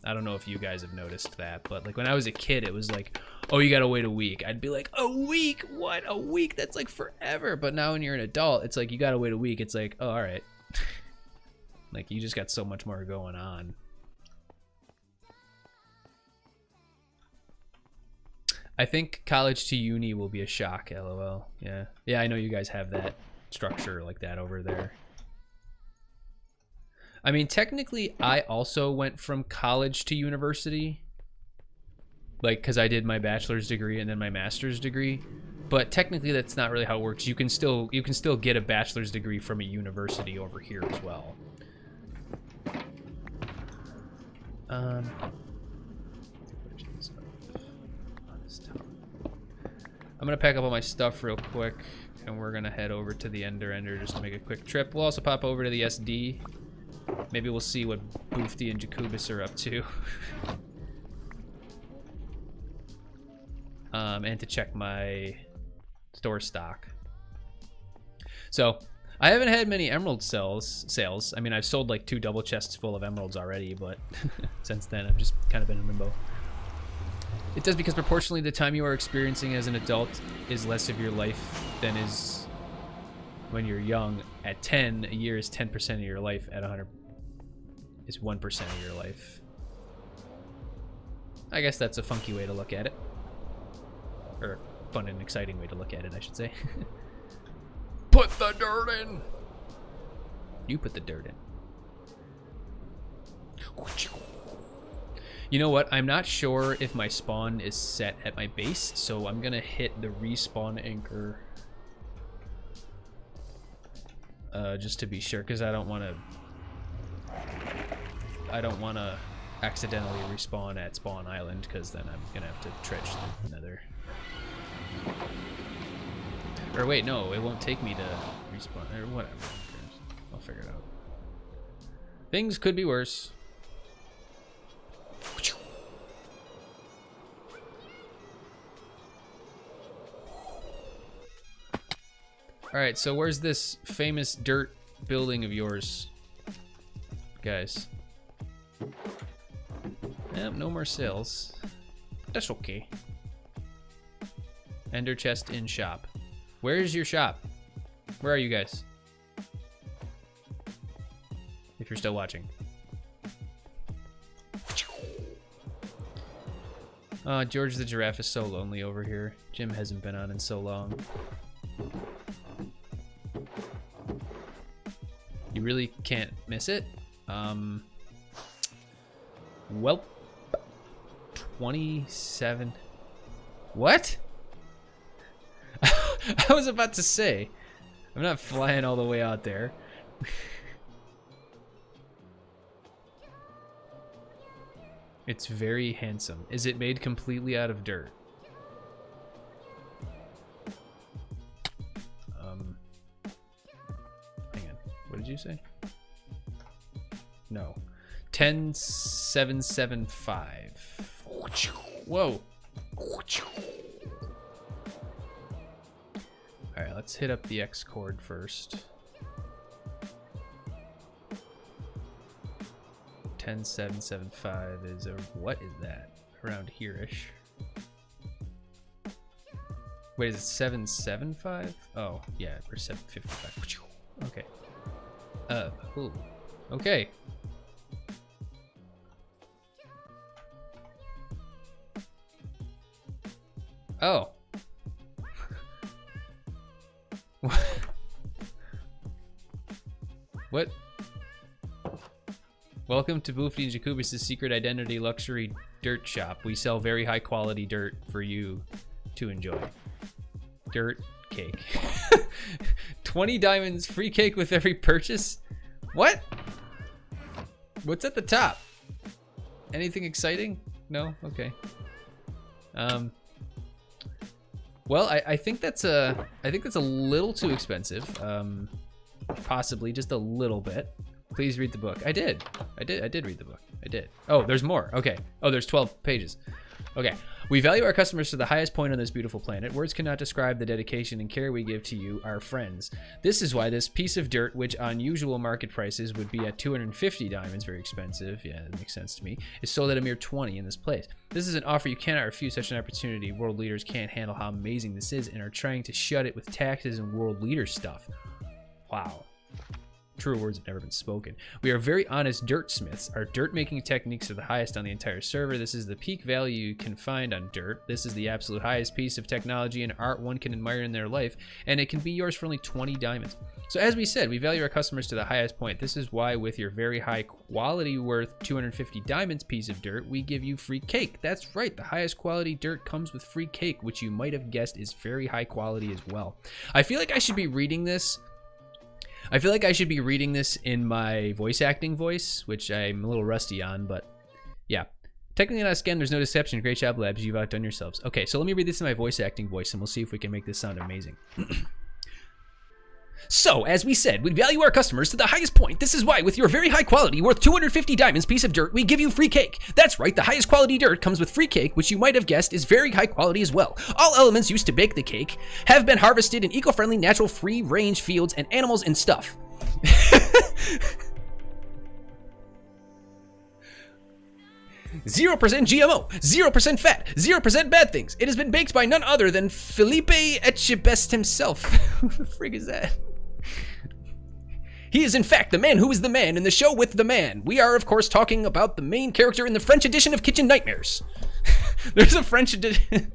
A: I don't know if you guys have noticed that, but like when I was a kid, it was like, oh, you gotta wait a week. I'd be like, a week? What? A week? That's like forever. But now when you're an adult, it's like, you gotta wait a week. It's like, oh, all right. Like you just got so much more going on. I think college to uni will be a shock, LOL. Yeah. Yeah, I know you guys have that structure like that over there. I mean, technically, I also went from college to university, like, because I did my bachelor's degree and then my master's degree. But technically, that's not really how it works. You can still get a bachelor's degree from a university over here as well. I'm gonna pack up all my stuff real quick, and we're gonna head over to the Ender just to make a quick trip. We'll also pop over to the SD. Maybe we'll see what Boofty and Jacobus are up to. And to check my store stock. So, I haven't had many emerald sales. I mean, I've sold like 2 double chests full of emeralds already, but since then I've just kind of been in limbo. It does, because proportionally the time you are experiencing as an adult is less of your life than is when you're young. At 10, a year is 10% of your life. At 100 is 1% of your life. I guess that's a funky way to look at it. Or fun and exciting way to look at it, I should say. Put the dirt in! You put the dirt in. You know what? I'm not sure if my spawn is set at my base, so I'm gonna hit the respawn anchor. Just to be sure, because I don't want to accidentally respawn at Spawn Island, because then I'm gonna have to trench the nether. Or wait, no, it won't take me to respawn, or whatever. I'll figure it out. Things could be worse. Alright, so where's this famous dirt building of yours, guys? Yep, no more sales. That's okay. Ender chest in shop. Where's your shop? Where are you guys? If you're still watching. George the giraffe is so lonely over here. Jim hasn't been on in so long. You really can't miss it. Well, 27. What? I was about to say, I'm not flying all the way out there. It's very handsome. Is it made completely out of dirt? Hang on. What did you say? No. 10775. Whoa. Alright, let's hit up the X chord first. 10775 is a, what is that? Around here-ish. Wait, is it 775? Oh, yeah, we're 755. Okay. Ooh. Okay. Oh. What? Welcome to Boofy and Jacobus' secret identity luxury dirt shop. We sell very high quality dirt for you to enjoy. Dirt cake. 20 diamonds, free cake with every purchase? What? What's at the top? Anything exciting? No? Okay. Well, I think that's a little too expensive. Possibly just a little bit. Please read the book. I did read the book. I did. Oh, there's more. Okay. Oh, there's 12 pages. Okay. We value our customers to the highest point on this beautiful planet. Words cannot describe the dedication and care we give to you, our friends. This is why this piece of dirt, which on usual market prices would be at 250 diamonds, very expensive, yeah, that makes sense to me, is sold at a mere 20 in this place. This is an offer you cannot refuse. Such an opportunity. World leaders can't handle how amazing this is and are trying to shut it with taxes and world leader stuff. Wow. Truer words have never been spoken. We are very honest dirt smiths. Our dirt making techniques are the highest on the entire server. This is the peak value you can find on dirt. This is the absolute highest piece of technology and art one can admire in their life, and it can be yours for only 20 diamonds. So as we said, we value our customers to the highest point. This is why with your very high quality worth 250 diamonds piece of dirt, we give you free cake. That's right, the highest quality dirt comes with free cake, which you might have guessed is very high quality as well. I feel like I should be reading this in my voice acting voice, which I'm a little rusty on, but yeah. Technically not a scam, there's no deception. Great job, labs, you've outdone yourselves. Okay, so let me read this in my voice acting voice and we'll see if we can make this sound amazing. So, as we said, we value our customers to the highest point. This is why, with your very high quality, worth 250 diamonds piece of dirt, we give you free cake. That's right, the highest quality dirt comes with free cake, which you might have guessed is very high quality as well. All elements used to bake the cake have been harvested in eco-friendly, natural, free-range fields and animals and stuff. 0% GMO, 0% fat, 0% bad things. It has been baked by none other than Felipe Etchebest himself. Who the frig is that? He is in fact the man who is the man in the show with the man. We are of course talking about the main character in the French edition of Kitchen Nightmares. There's a French edition.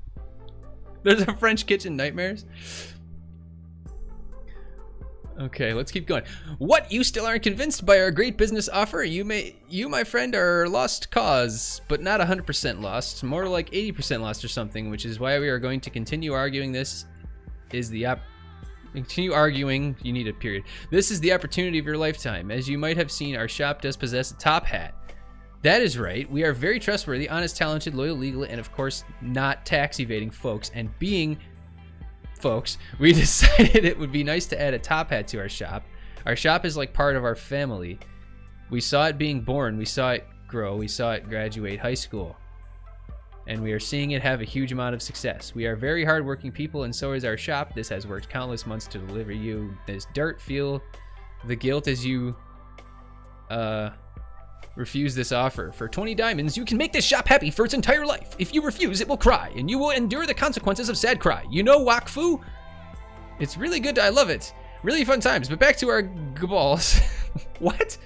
A: There's a French Kitchen Nightmares. Okay, let's keep going. What, you still aren't convinced by our great business offer? You, my friend, are lost cause, but not 100% lost, more like 80% lost or something, which is why we are going to continue arguing. This is the continue arguing, you need a period. This is the opportunity of your lifetime. As you might have seen, our shop does possess a top hat. That is right. We are very trustworthy, honest, talented, loyal, legal, and of course, not tax evading folks. And being folks, we decided it would be nice to add a top hat to our shop. Our shop is like part of our family. We saw it being born, we saw it grow, we saw it graduate high school. And we are seeing it have a huge amount of success. We are very hardworking people, and so is our shop. This has worked countless months to deliver you this dirt. Feel the guilt as you refuse this offer. For 20 diamonds, you can make this shop happy for its entire life. If you refuse, it will cry, and you will endure the consequences of sad cry. You know, Wakfu? It's really good. I love it. Really fun times. But back to our balls. What?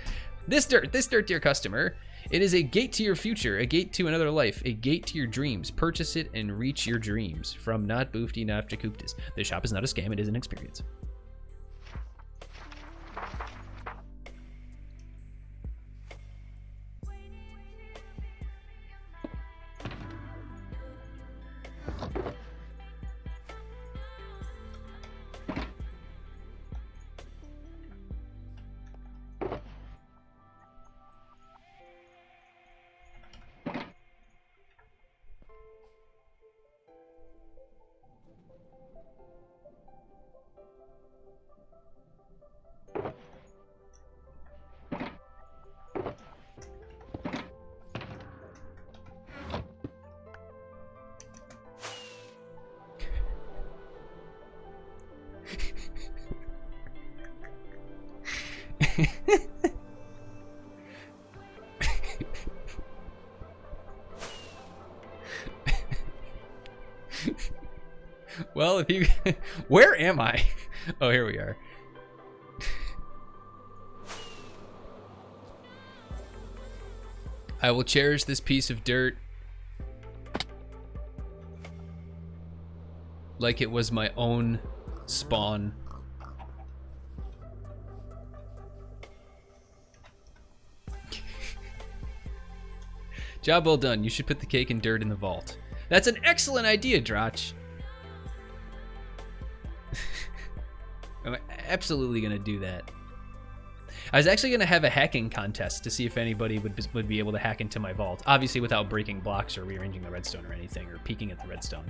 A: This dirt, dear customer. It is a gate to your future, a gate to another life, a gate to your dreams. Purchase it and reach your dreams. From Not Boofty, Not Jacuptis. This shop is not a scam, it is an experience. Well, if you... Where am I? Oh, here we are. I will cherish this piece of dirt like it was my own spawn. Job well done. You should put the cake and dirt in the vault. That's an excellent idea, Drach. I'm absolutely gonna do that. I was actually gonna have a hacking contest to see if anybody would be able to hack into my vault. Obviously without breaking blocks or rearranging the redstone or anything, or peeking at the redstone.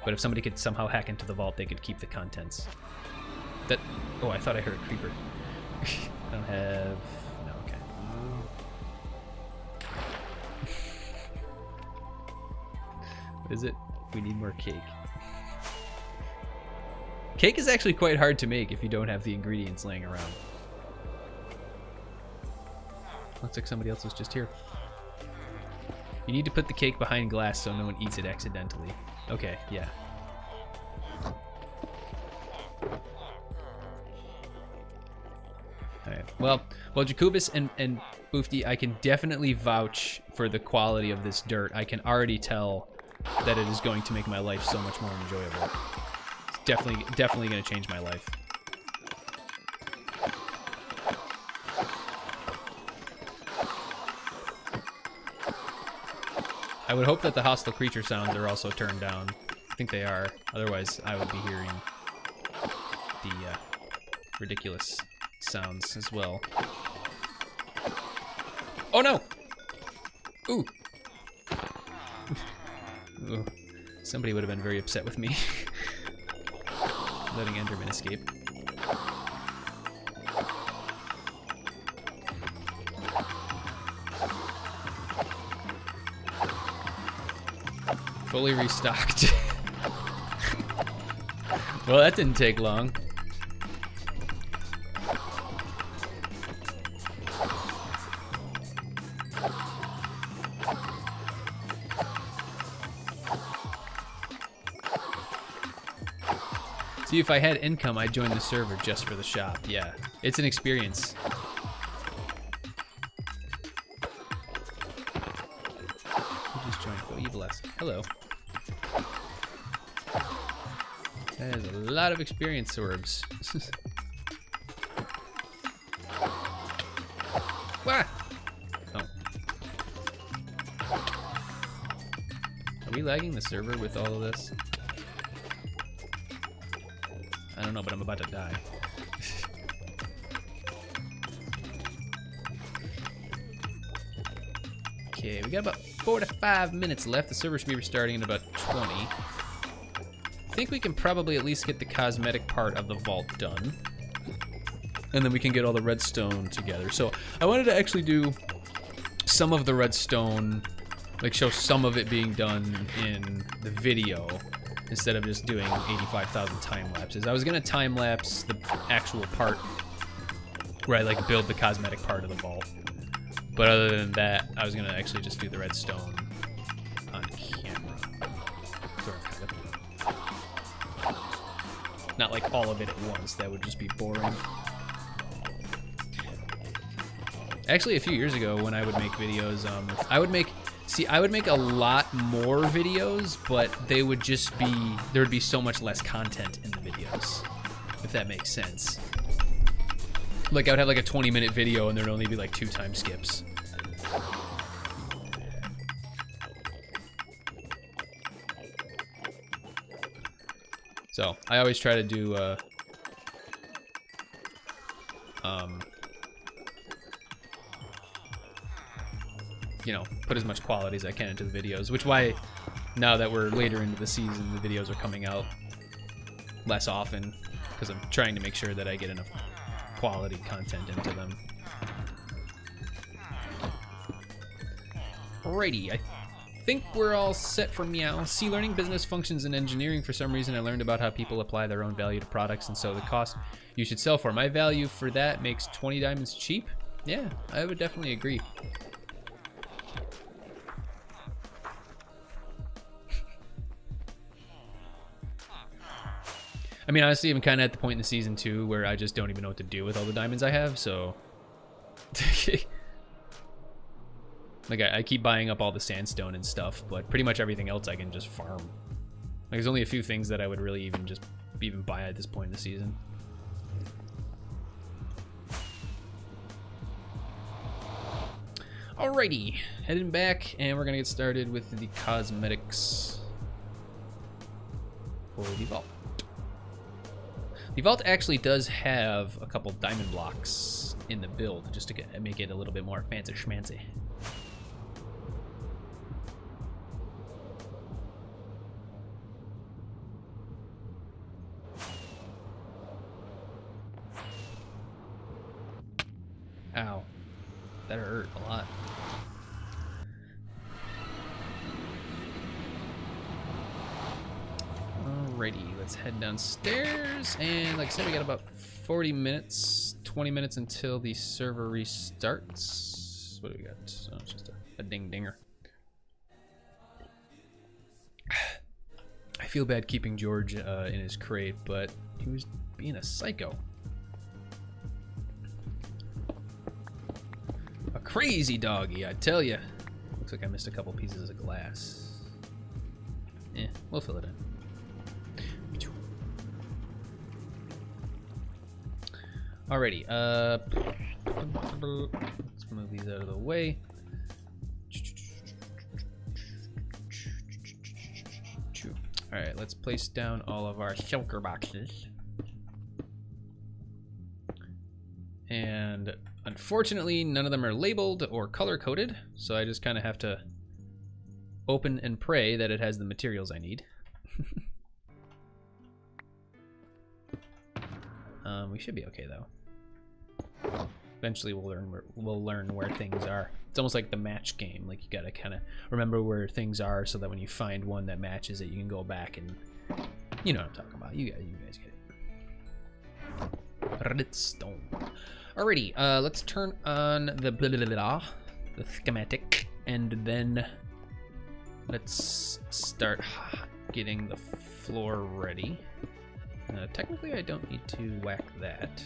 A: But if somebody could somehow hack into the vault, they could keep the contents. That... Oh, I thought I heard a creeper. I don't have... No, okay. What is it? We need more cake. Cake is actually quite hard to make if you don't have the ingredients laying around. Looks like somebody else was just here. You need to put the cake behind glass so no one eats it accidentally. Okay, yeah. Alright, well, Jacobus and Boofty, I can definitely vouch for the quality of this dirt. I can already tell that it is going to make my life so much more enjoyable. Definitely gonna change my life. I would hope that the hostile creature sounds are also turned down. I think they are. Otherwise, I would be hearing the ridiculous sounds as well. Oh no! Ooh. Ooh. Somebody would have been very upset with me. Letting Enderman escape. fully restocked. Well, that didn't take long. See, if I had income, I'd join the server just for the shop. Yeah, it's an experience. Who just joined? Oh, you blessed. Hello. That is a lot of experience, orbs. Wah! Oh. Are we lagging the server with all of this? I don't know, but I'm about to die. Okay, we got about 4 to 5 minutes left. The server should be restarting in about 20. I think we can probably at least get the cosmetic part of the vault done. And then we can get all the redstone together. So I wanted to actually do some of the redstone, like show some of it being done in the video, instead of just doing 85,000 time lapses. I was gonna time lapse the actual part where I like build the cosmetic part of the vault. But other than that, I was gonna actually just do the redstone on camera. Sort of, kind of. Not like all of it at once, that would just be boring. Actually, a few years ago when I would make videos, I would make a lot more videos, but they would just be, there would be so much less content in the videos, if that makes sense. Like I would have like a 20-minute video and there'd only be like 2 time skips. So I always try to do, you know, put as much quality as I can into the videos, which why now that we're later into the season, the videos are coming out less often, because I'm trying to make sure that I get enough quality content into them. Alrighty, I think we're all set for meow. See, learning business functions and engineering, for some reason I learned about how people apply their own value to products, and so the cost you should sell for. My value for that makes 20 diamonds cheap? Yeah, I would definitely agree. I mean, honestly, I'm kind of at the point in the season 2 where I just don't even know what to do with all the diamonds I have, so... like, I keep buying up all the sandstone and stuff, but pretty much everything else I can just farm. Like, there's only a few things that I would really even buy at this point in the season. Alrighty, heading back, and we're gonna get started with the cosmetics for the vault. The vault actually does have a couple diamond blocks in the build, just to make it a little bit more fancy schmancy. Ow. That hurt a lot. Alrighty, let's head downstairs, and like I said, we got about 40 minutes, 20 minutes until the server restarts. What do we got? Oh, it's just a ding-dinger. I feel bad keeping George in his crate, but he was being a psycho. A crazy doggy, I tell ya. Looks like I missed a couple pieces of glass. We'll fill it in. Alrighty, let's move these out of the way. Alright, let's place down all of our shulker boxes. And unfortunately, none of them are labeled or color-coded, so I just kind of have to open and pray that it has the materials I need. We should be okay, though. Eventually we'll learn where things are. It's almost like the match game. Like you gotta kind of remember where things are so that when you find one that matches it, you can go back and you know what I'm talking about. You guys get it. Redstone. Alrighty, let's turn on the the schematic, and then let's start getting the floor ready. Technically, I don't need to whack that.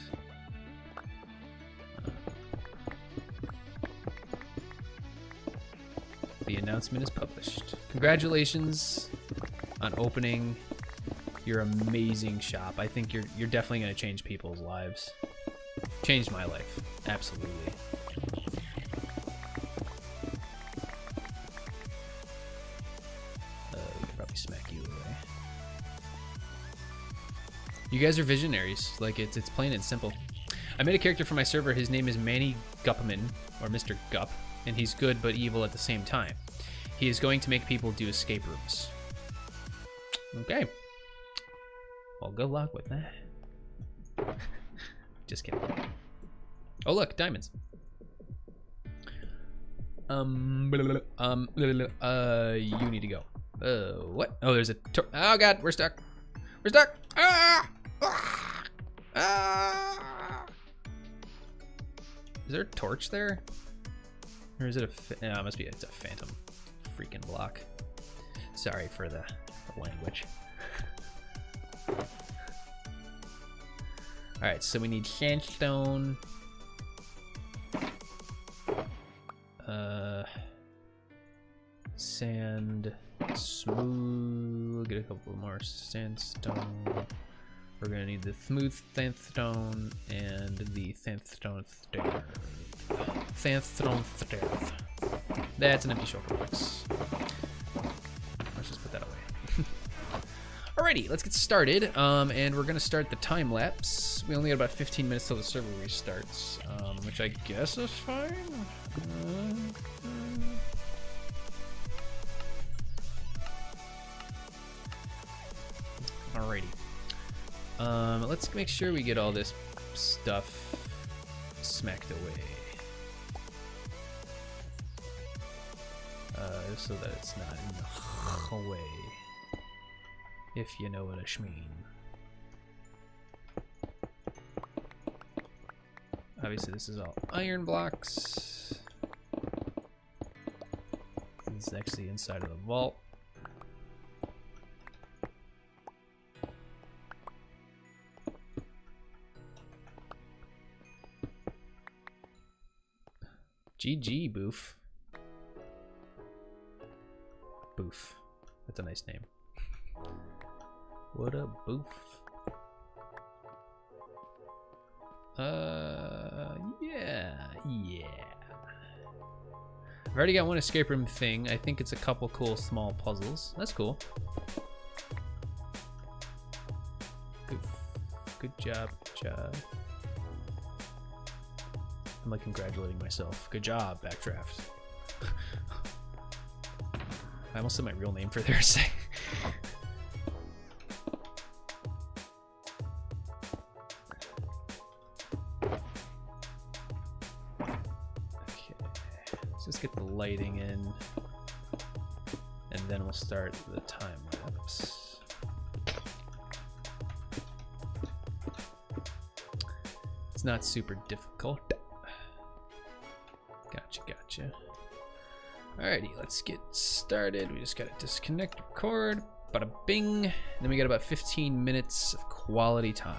A: The announcement is published. Congratulations on opening your amazing shop. I think you're definitely going to change people's lives. Changed my life, absolutely. We could probably smack you away. You guys are visionaries. Like it's plain and simple. I made a character for my server. His name is Manny Gupman, or Mr. Gup, and he's good but evil at the same time. He is going to make people do escape rooms. Okay. Well, good luck with that. Just kidding. Oh look, diamonds. You need to go. What? Oh, there's a. Oh god, we're stuck. We're stuck. Ah! Ah! Ah! Is there a torch there? Or is it a? No, it must be. It's a phantom freaking block. Sorry for the language. All right, so we need sandstone. Sand, smooth. We'll get a couple more sandstone. We're gonna need the smooth sandstone and the sandstone stair. Sandstone stair. That's an empty shulker box. Let's just put that away. Alrighty, let's get started. And we're gonna start the time lapse. We only got about 15 minutes till the server restarts, which I guess is fine. Alrighty. Let's make sure we get all this stuff smacked away. So that it's not in the way. If you know what I mean. Obviously this is all iron blocks. This is actually inside of the vault. GG, Boof. Boof. That's a nice name. What a boof. Yeah. I've already got one escape room thing. I think it's a couple cool small puzzles. That's cool. Good job. I'm like congratulating myself. Good job, Backdraft. I almost said my real name for their sake. Let's get the lighting in, and then we'll start the time lapse. It's not super difficult. Gotcha. Alrighty, let's get started. We just gotta disconnect, record, bada bing. Then we got about 15 minutes of quality time.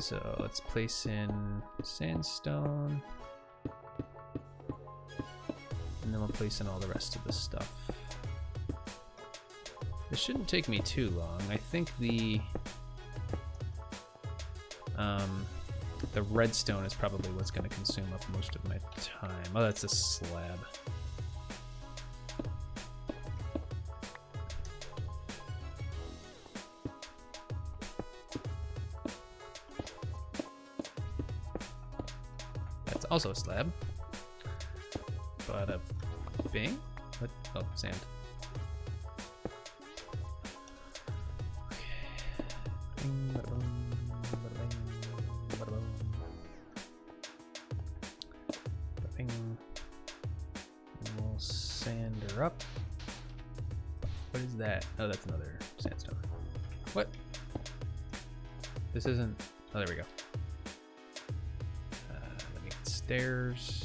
A: So let's place in sandstone. And then we'll place in all the rest of the stuff. This shouldn't take me too long. I think the redstone is probably what's going to consume up most of my time. Oh, that's a slab. That's also a slab. Bada bing. What? Oh, sand. sander up. What is that? Oh, that's another sandstone. What? This isn't... Oh, there we go. Let me get stairs.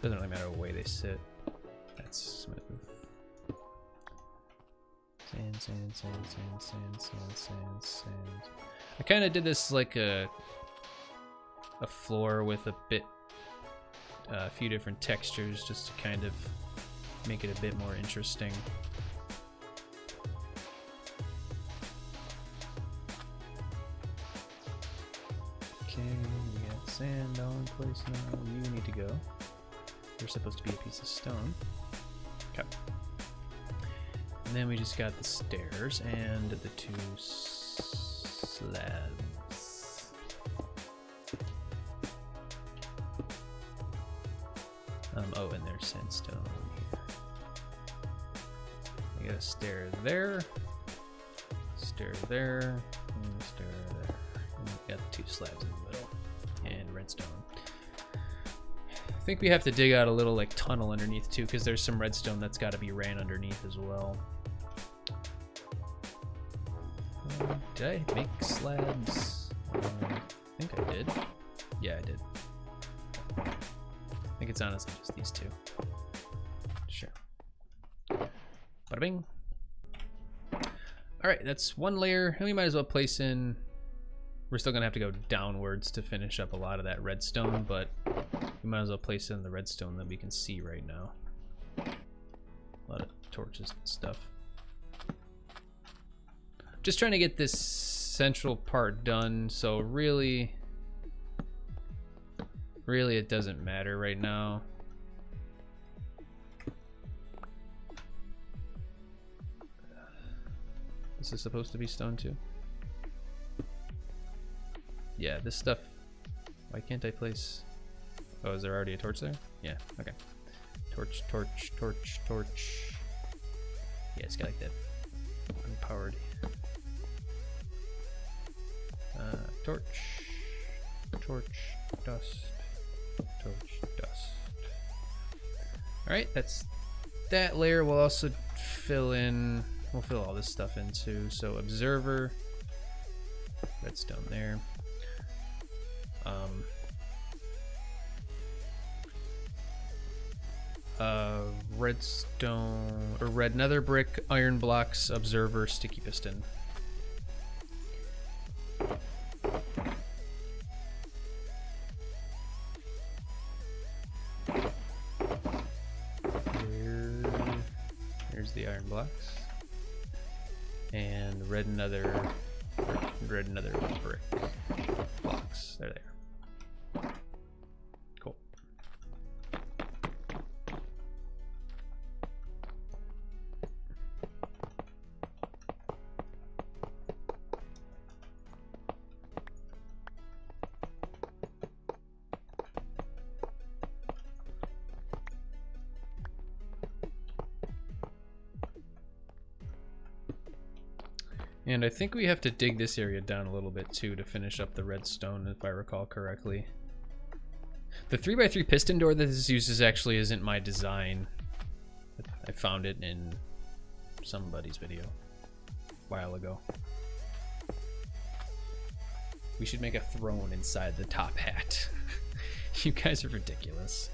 A: Doesn't really matter what way they sit. That's smooth. Sand, sand, sand, sand, sand, sand, sand, sand. I kind of did this like a floor with a few different textures just to kind of make it a bit more interesting. Okay, we got sand all in place now. You need to go. You're supposed to be a piece of stone. Okay. And then we just got the stairs and the two slabs. Oh, and there's sandstone here. We got a stair there, stair there, and a stair there. And we got the two slabs in the middle, and redstone. I think we have to dig out a little like tunnel underneath too, because there's some redstone that's got to be ran underneath as well. Did I make slabs? I think I did. Yeah, I did. I think it's honestly just these two. Sure. Bada bing. Alright, that's one layer, and we might as well place in... We're still gonna have to go downwards to finish up a lot of that redstone, but we might as well place in the redstone that we can see right now. A lot of torches and stuff. Just trying to get this central part done, so really it doesn't matter right now. This is supposed to be stone too. Yeah, this stuff, why can't I place... Oh, is there already a torch there? Yeah, okay. Torch, torch, torch, torch. Yeah, it's got like that unpowered. Torch, torch, dust, torch, dust. Alright, that's that layer. We'll also fill in, we'll fill all this stuff in too. So observer, redstone there. Redstone, or red nether brick, iron blocks, observer, sticky piston. There's the iron blocks. And red nether brick blocks. They're there. Cool. And I think we have to dig this area down a little bit too to finish up the redstone, if I recall correctly. The 3x3 piston door that this uses actually isn't my design. I found it in somebody's video a while ago. We should make a throne inside the top hat. You guys are ridiculous.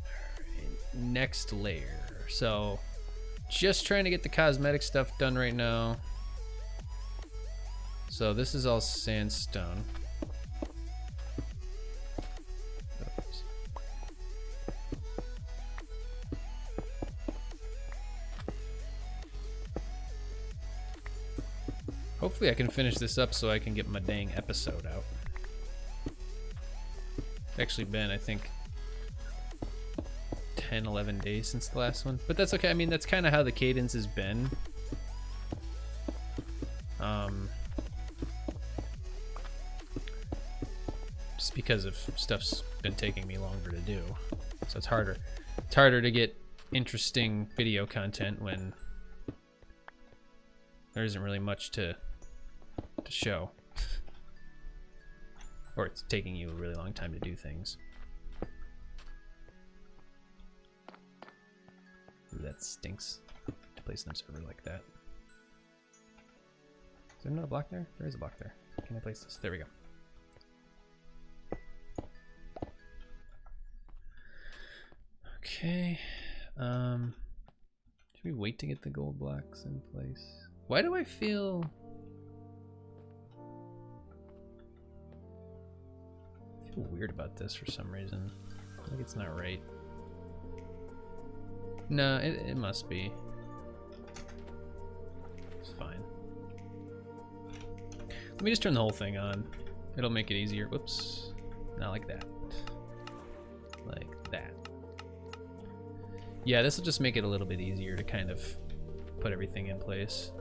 A: Alright, next layer. So, just trying to get the cosmetic stuff done right now. So this is all sandstone. Oops. Hopefully I can finish this up so I can get my dang episode out. It's actually been, I think, 10-11 days since the last one, but that's okay. I mean, that's kind of how the cadence has been. Just because of stuff's been taking me longer to do, so it's harder to get interesting video content when there isn't really much to show, or it's taking you a really long time to do things. Ooh, that stinks to place an observer like that. Is there another block there? There is a block there. Can I place this? There we go. Okay. Should we wait to get the gold blocks in place? Why do I feel... weird about this for some reason. I think it's not right. No, it must be. It's fine. Let me just turn the whole thing on. It'll make it easier. Whoops. Not like that. Like that. Yeah, this will just make it a little bit easier to kind of put everything in place.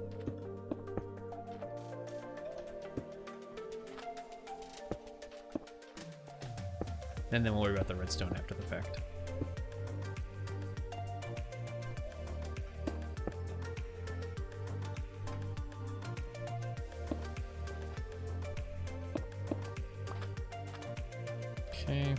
A: And then we'll worry about the redstone after the fact. Okay.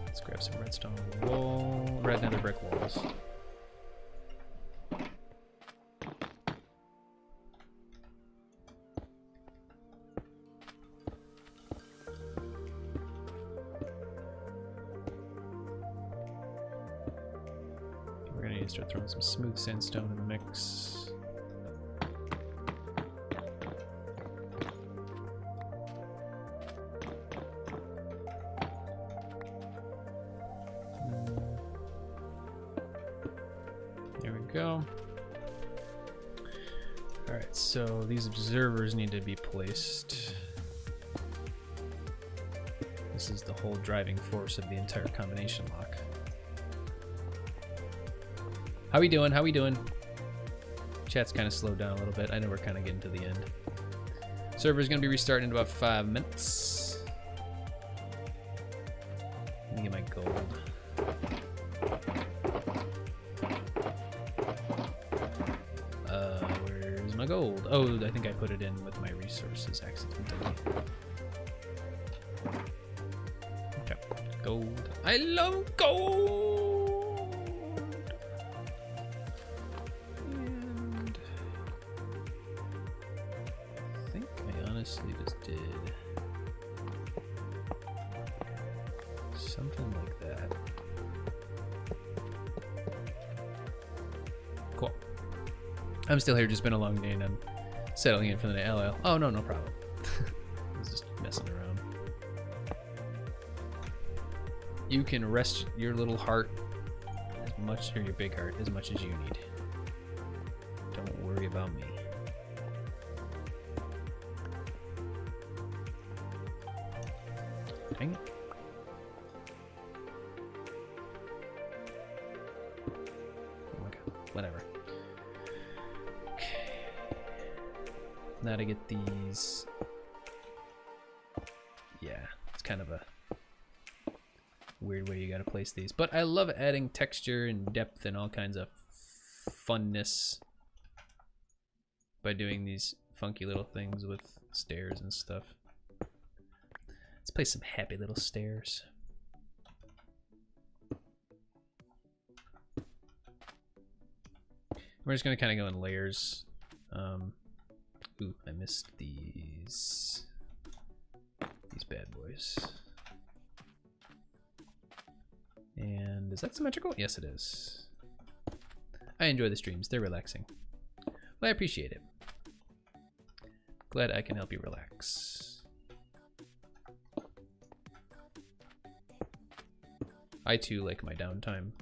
A: Let's grab some redstone wall, red nether brick walls. We're gonna need to start throwing some smooth sandstone in the mix. Go. Alright, so these observers need to be placed. This is the whole driving force of the entire combination lock. How we doing? How we doing? Chat's kind of slowed down a little bit. I know we're kind of getting to the end. Server's gonna be restarting in about 5 minutes. Let me get my gold. Gold. Oh, I think I put it in with my resources accidentally. Okay, gold. I love gold! And I think I honestly just did something like that. Cool. I'm still here, just been a long day and I'm settling in for the night. LL. Oh, no problem. I was just messing around. You can rest your little heart as much, or your big heart, as much as you need. Don't worry about me. Dang it. Oh my god, whatever. Now to get these, yeah, it's kind of a weird way you gotta place these, but I love adding texture and depth and all kinds of funness by doing these funky little things with stairs and stuff. Let's place some happy little stairs. We're just gonna kind of go in layers. Ooh, I missed these bad boys. And is that symmetrical? Yes, it is. I enjoy the streams. They're relaxing. Well, I appreciate it. Glad I can help you relax. I too like my downtime.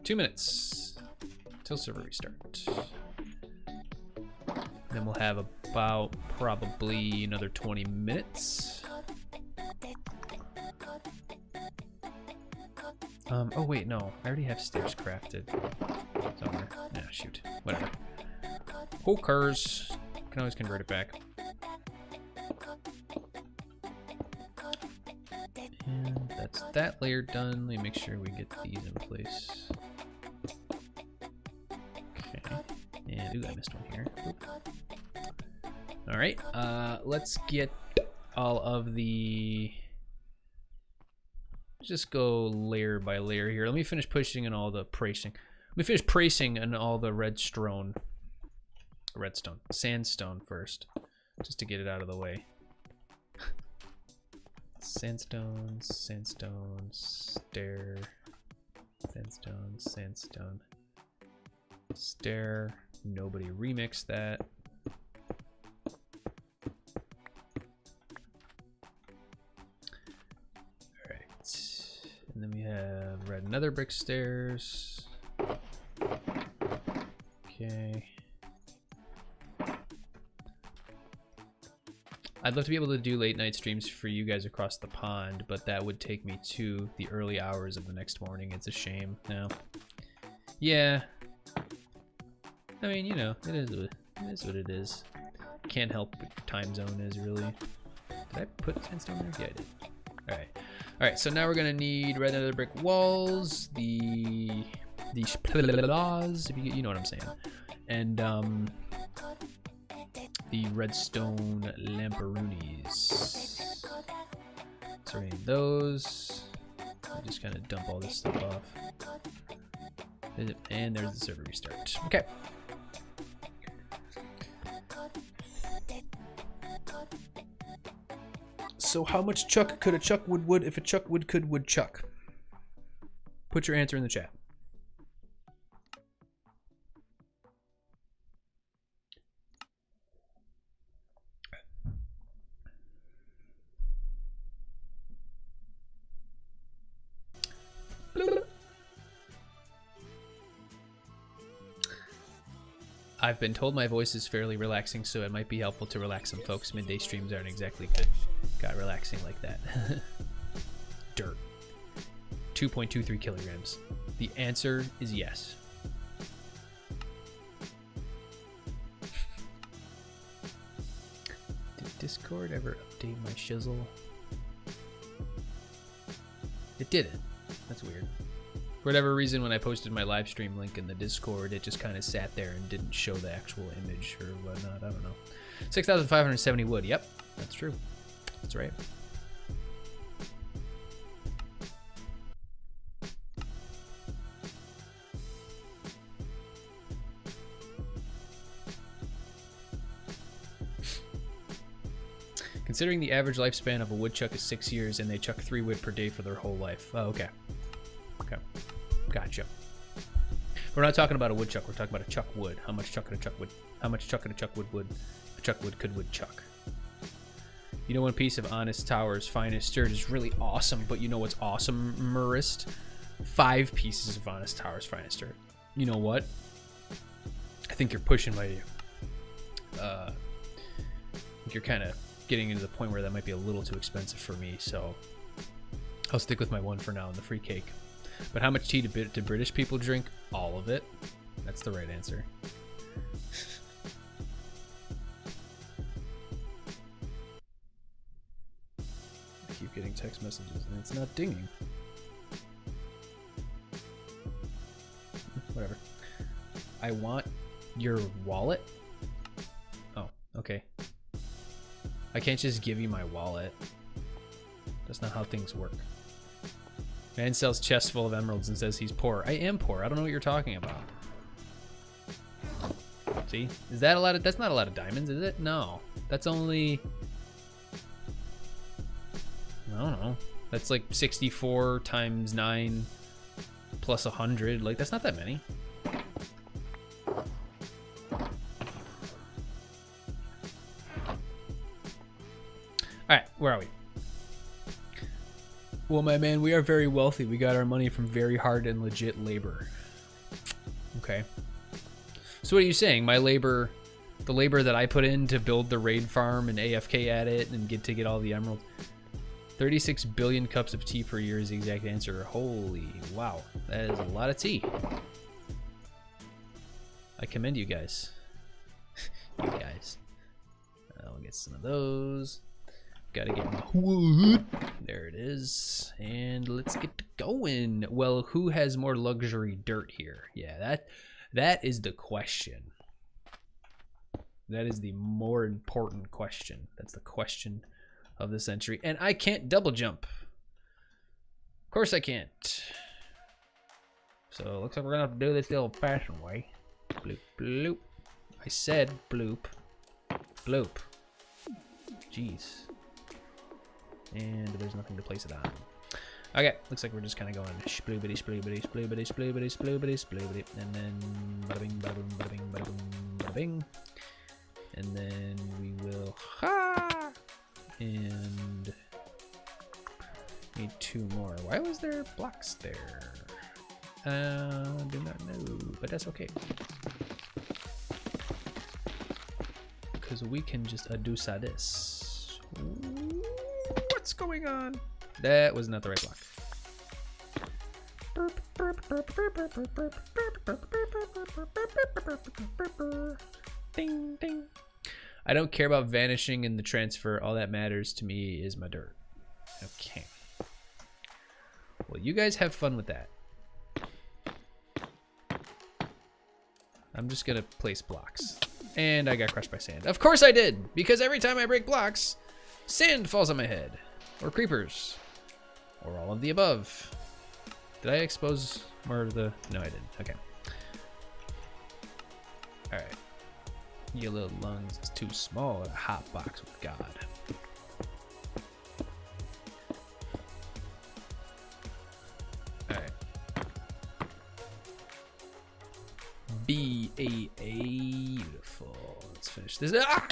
A: 2 minutes till server restart. Then we'll have about probably another 20 minutes. Oh wait, no, I already have stairs crafted somewhere. Nah, shoot, whatever. Who cares? Can always convert it back. that layer done. Let me make sure we get these in place. Okay. And ooh, I missed one here. Oop. All right. Let's get all of the. Just go layer by layer here. Let me finish pushing in all the pricing. Let me finish pricing and all the redstone, sandstone first, just to get it out of the way. Sandstone, sandstone, stair, sandstone, sandstone, stair. Nobody remixed that. All right, and then we have red nether brick stairs. Okay. I'd love to be able to do late night streams for you guys across the pond, but that would take me to the early hours of the next morning. It's a shame now. Yeah. I mean, you know, it is what it is. Can't help what time zone is, really. Did I put sandstone there? Yeah, I did. Alright. Alright, so now we're gonna need red nether brick walls, the laws, you know what I'm saying. And the redstone lamperoonies. So we need those. I just kind of dump all this stuff off. And there's the server restart. Okay. So how much chuck could a chuck wood if a chuck could woodchuck? Put your answer in the chat. I've been told my voice is fairly relaxing, so it might be helpful to relax some folks. Midday streams aren't exactly good. Got relaxing like that. Dirt. 2.23 kilograms. The answer is yes. Did Discord ever update my shizzle? It didn't. That's weird. For whatever reason, when I posted my live stream link in the Discord, it just kind of sat there and didn't show the actual image or whatnot. I don't know. 6,570 wood. Yep, that's true. That's right. Considering the average lifespan of a woodchuck is 6 years and they chuck 3 wood per day for their whole life. Oh, okay. Okay. Gotcha. We're not talking about a woodchuck. We're talking about a chuck wood. How much chuck could a chuck wood? How much chuck could a chuck wood a chuck wood could woodchuck? You know, one piece of Honest Tower's finest dirt is really awesome, but you know what's awesomerest? 5 pieces of Honest Tower's finest dirt. You know what? I think you're pushing my. I think you're kind of getting into the point where that might be a little too expensive for me, so I'll stick with my one for now and the free cake. But how much tea do British people drink? All of it. That's the right answer. I keep getting text messages and it's not dinging. Whatever. I want your wallet? Oh, okay. I can't just give you my wallet. That's not how things work. Man sells chests full of emeralds and says he's poor. I am poor. I don't know what you're talking about. See? Is that a lot of... That's not a lot of diamonds, is it? No. That's only... I don't know. That's like 64 times 9 plus 100. Like, that's not that many. Alright, where are we? Well, my man, we are very wealthy. We got our money from very hard and legit labor. Okay. So what are you saying? My labor, the labor that I put in to build the raid farm and AFK at it and get all the emeralds. 36 billion cups of tea per year is the exact answer. Holy wow. That is a lot of tea. I commend you guys. You guys. I'll get some of those. Gotta get my wood. There it is. And let's get going. Well, who has more luxury dirt here? Yeah, that is the question. That is the more important question. That's the question of the century. And I can't double jump. Of course I can't. So it looks like we're gonna have to do this the old-fashioned way. Bloop, bloop. I said bloop. Bloop. Jeez. And there's nothing to place it on. Okay, looks like we're just kind of going sploobity, sploobity, sploobity, sploobity, sploobity, sploobity, and then bada bing, bada boom, bada bing, bada boom, bada bing. And then we will ha, and need 2 more. Why was there blocks there? Do not know, but that's okay. Because we can just do this. What's going on? That was not the right block. Ding, ding. I don't care about vanishing in the transfer. All that matters to me is my dirt. Okay. Well, you guys have fun with that. I'm just gonna place blocks. And I got crushed by sand. Of course I did! Because every time I break blocks, sand falls on my head. Or creepers. Or all of the above. Did I expose more of the... No, I didn't. Okay. Alright. Your little lungs is too small in a hot box with God. Alright. Beautiful. Let's finish this. Ah!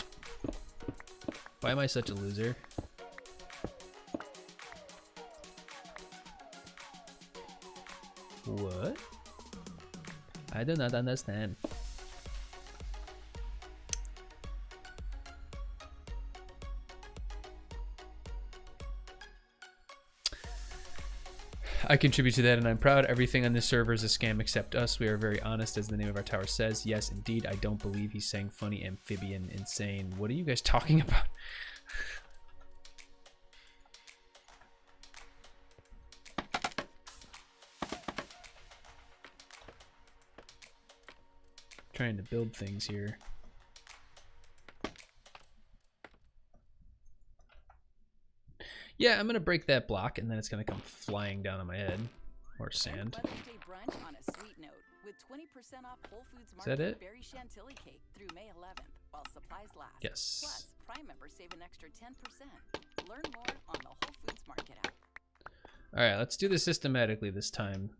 A: Why am I such a loser? What? I do not understand. I contribute to that and I'm proud. Everything on this server is a scam except us. We are very honest, as the name of our tower says. Yes, indeed. I don't believe he's saying funny, amphibian, insane. What are you guys talking about? Trying to build things here. Yeah, I'm gonna break that block and then it's gonna come flying down on my head. Or sand. Is that it? Yes. Plus, Prime members save an extra 10%. Learn more on the Whole Foods Market app. Alright, let's do this systematically this time.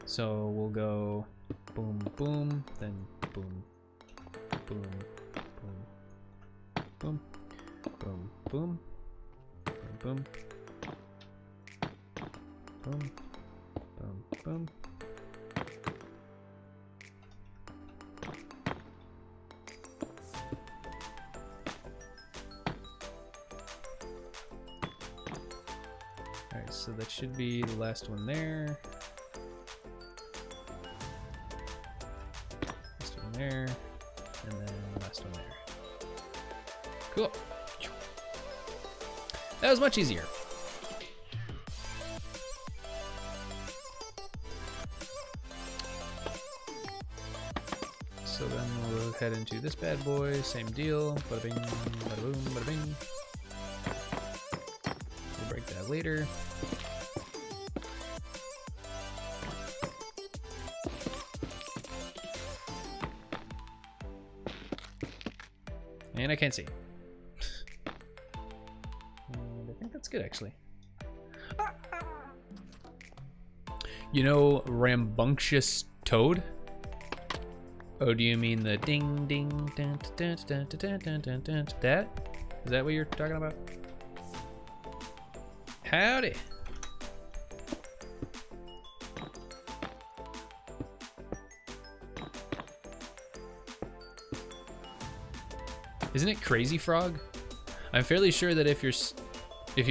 A: So we'll go boom, boom, then boom, boom, boom, boom, boom, boom, boom, boom, boom, boom. Alright, so that should be the last one there. There, and then last one there. Cool. That was much easier. So then we'll head into this bad boy, same deal. Bada bing, bada boom, bada bing. We'll break that later. And I can't see. And I think that's good, actually. You know, rambunctious toad? Oh, do you mean the ding ding dun, dun, dun, dun, dun, dun, dun, that? Is that what you're talking about? Howdy. Isn't it Crazy Frog? I'm fairly sure that if you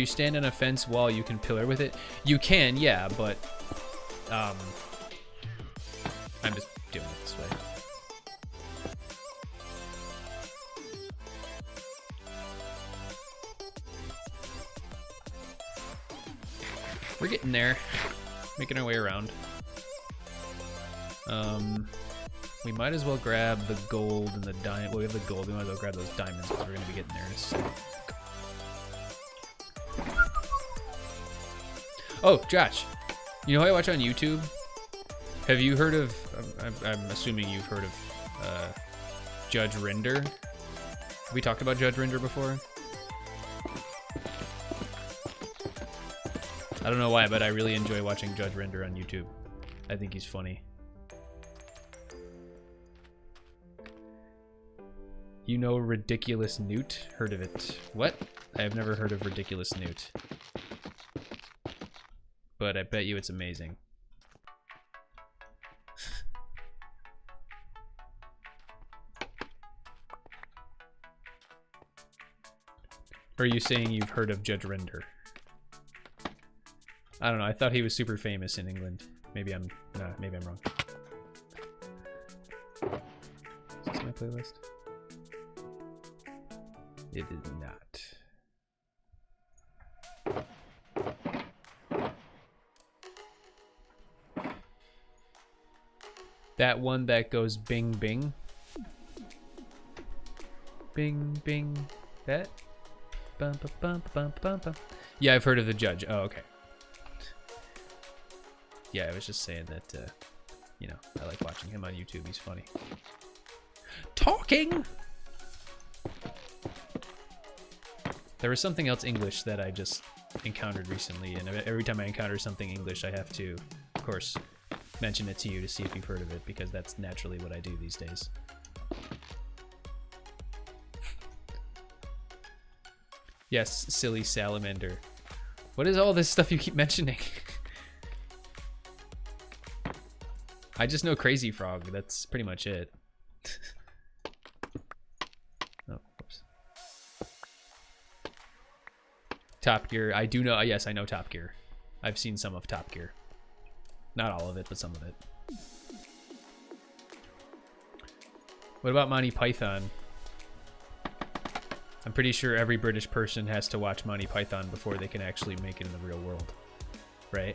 A: stand on a fence wall, you can pillar with it. You can, yeah, but I'm just doing it this way. getting there. Making our way around. We might as well grab the gold and the diamond. Well, we have the gold. We might as well grab those diamonds because we're going to be getting there in a second. Oh, Josh. You know who I watch on YouTube? Have you heard of... I'm assuming you've heard of Judge Rinder. Have we talked about Judge Rinder before? I don't know why, but I really enjoy watching Judge Rinder on YouTube. I think he's funny. You know Ridiculous Newt? Heard of it. What? I have never heard of Ridiculous Newt. But I bet you it's amazing. Or are you saying you've heard of Judge Rinder? I don't know. I thought he was super famous in England. Maybe I'm wrong. Is this my playlist? It is not. That one that goes bing bing. Bing bing. That? Bum, bum, bum, bum, bum. Yeah, I've heard of the Judge. Oh, okay. Yeah, I was just saying that, you know, I like watching him on YouTube. He's funny. Talking! There was something else English that I just encountered recently, and every time I encounter something English, I have to, of course, mention it to you to see if you've heard of it, because that's naturally what I do these days. Yes, silly salamander. What is all this stuff you keep mentioning? I just know Crazy Frog. That's pretty much it. Oh, whoops. Top Gear. I do know. Yes, I know Top Gear. I've seen some of Top Gear. Not all of it, but some of it. What about Monty Python? I'm pretty sure every British person has to watch Monty Python before they can actually make it in the real world. Right?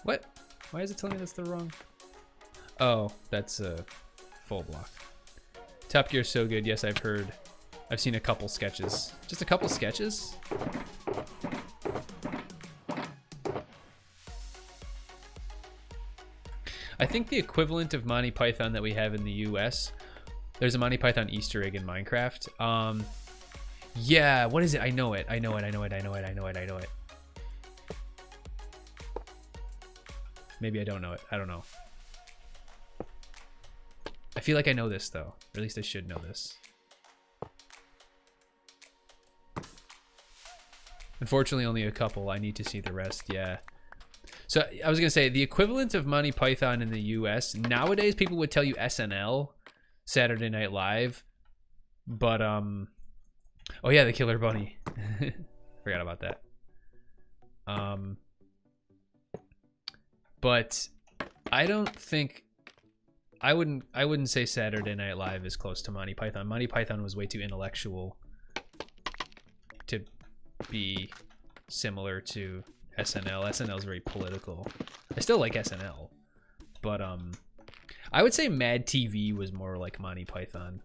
A: What? Why is it telling me that's the wrong? Oh, that's a full block. Top Gear's so good. Yes, I've heard. I've seen a couple sketches. Just a couple sketches? I think the equivalent of Monty Python that we have in the US, there's a Monty Python Easter egg in Minecraft. Yeah, what is it? I know it. I know it. Maybe I don't know it. I don't know. I feel like I know this, though. Or at least I should know this. Unfortunately, only a couple. I need to see the rest, yeah. So, I was going to say, the equivalent of Monty Python in the US, nowadays people would tell you SNL, Saturday Night Live. But, oh yeah, the Killer Bunny. Forgot about that. But I don't think... I wouldn't say Saturday Night Live is close to Monty Python. Monty Python was way too intellectual to be similar to SNL. SNL is very political. I still like SNL, but I would say Mad TV was more like Monty Python.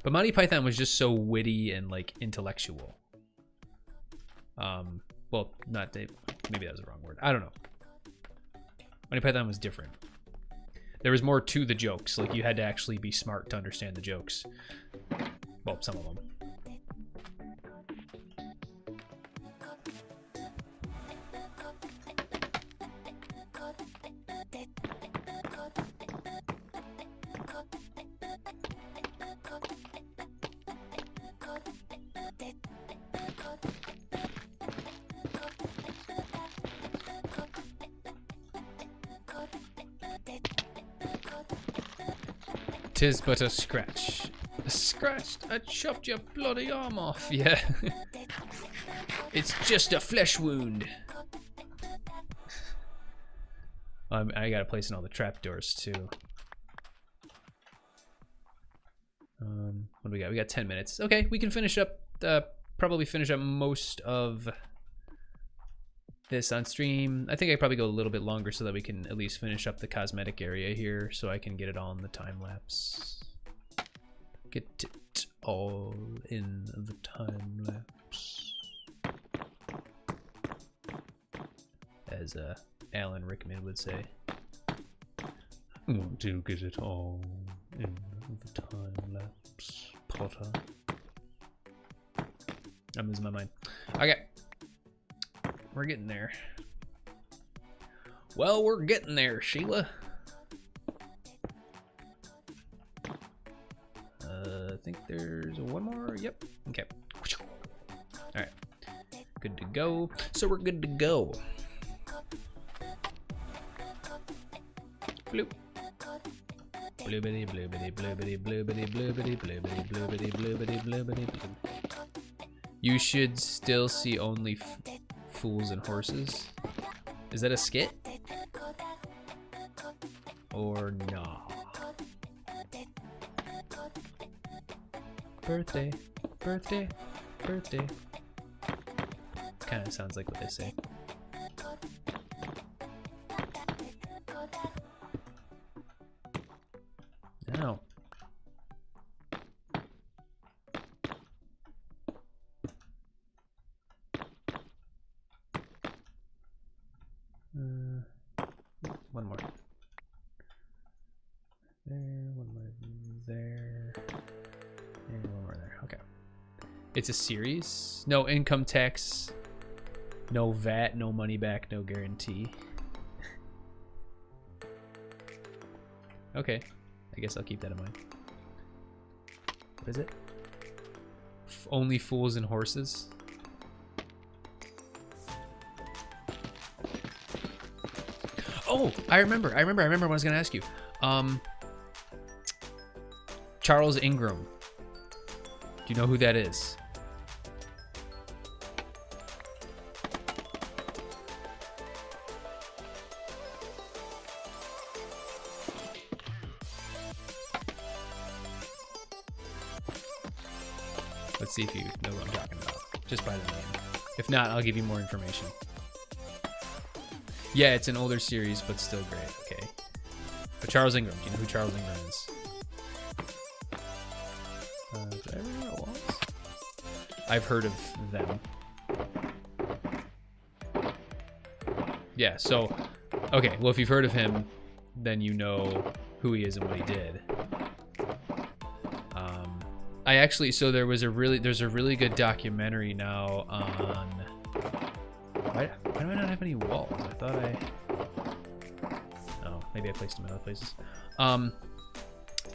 A: But Monty Python was just so witty and like intellectual. Well, not maybe that was the wrong word. I don't know. Monty Python was different. There was more to the jokes. Like, you had to actually be smart to understand the jokes. Well, some of them. Tis but a scratch. A scratch, I chopped your bloody arm off, yeah. It's just a flesh wound. I gotta place in all the trapdoors too. What do we got? We got 10 minutes. Okay, we can finish up, probably finish up most of this on stream. I think I probably go a little bit longer so that we can at least finish up the cosmetic area here so I can get it all in the time lapse. Get it all in the time lapse. As Alan Rickman would say. I want to get it all in the time lapse, Potter. I'm losing my mind. Okay. We're getting there. Well, we're getting there, Sheila. I think there's one more. Yep. Okay. Alright. Good to go. So we're good to go. Bloop. Bloobity, bloobity, bloobity, bloobity, bloobity, bloobity, bloobity, bloobity, bloobity, bloobity. You should still see only fools and horses. Is that a skit? Or nah? Birthday, birthday, birthday. Kind of sounds like what they say. No. One more. There, one more there, and one more there. Okay. It's a series. No income tax, no VAT, no money back, no guarantee. Okay. I guess I'll keep that in mind. What is it? Only fools and horses? Oh, I remember what I was gonna ask you. Charles Ingram. Do you know who that is? Let's see if you know what I'm talking about, just by the name. If not, I'll give you more information. Yeah, it's an older series, but still great. Okay. But Charles Ingram, do you know who Charles Ingram is? Did I ever know what it was? I've heard of them. Yeah, so, okay, well, if you've heard of him, then you know who he is and what he did. I actually, so there's a really good documentary now on, why do I not have any walls? I thought oh, maybe I placed them in other places.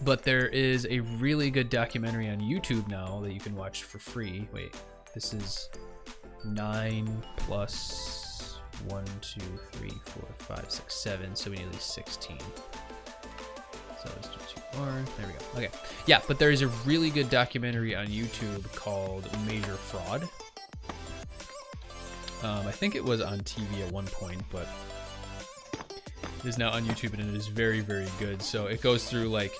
A: But there is a really good documentary on YouTube now that you can watch for free. Wait, this is 9 plus 1, 2, 3, 4, 5, 6, 7, so we need at least 16. So let's do 2 more. There we go. Okay. Yeah, but there is a really good documentary on YouTube called Major Fraud. I think it was on TV at one point, but it is now on YouTube, and it is very, very good. So it goes through, like,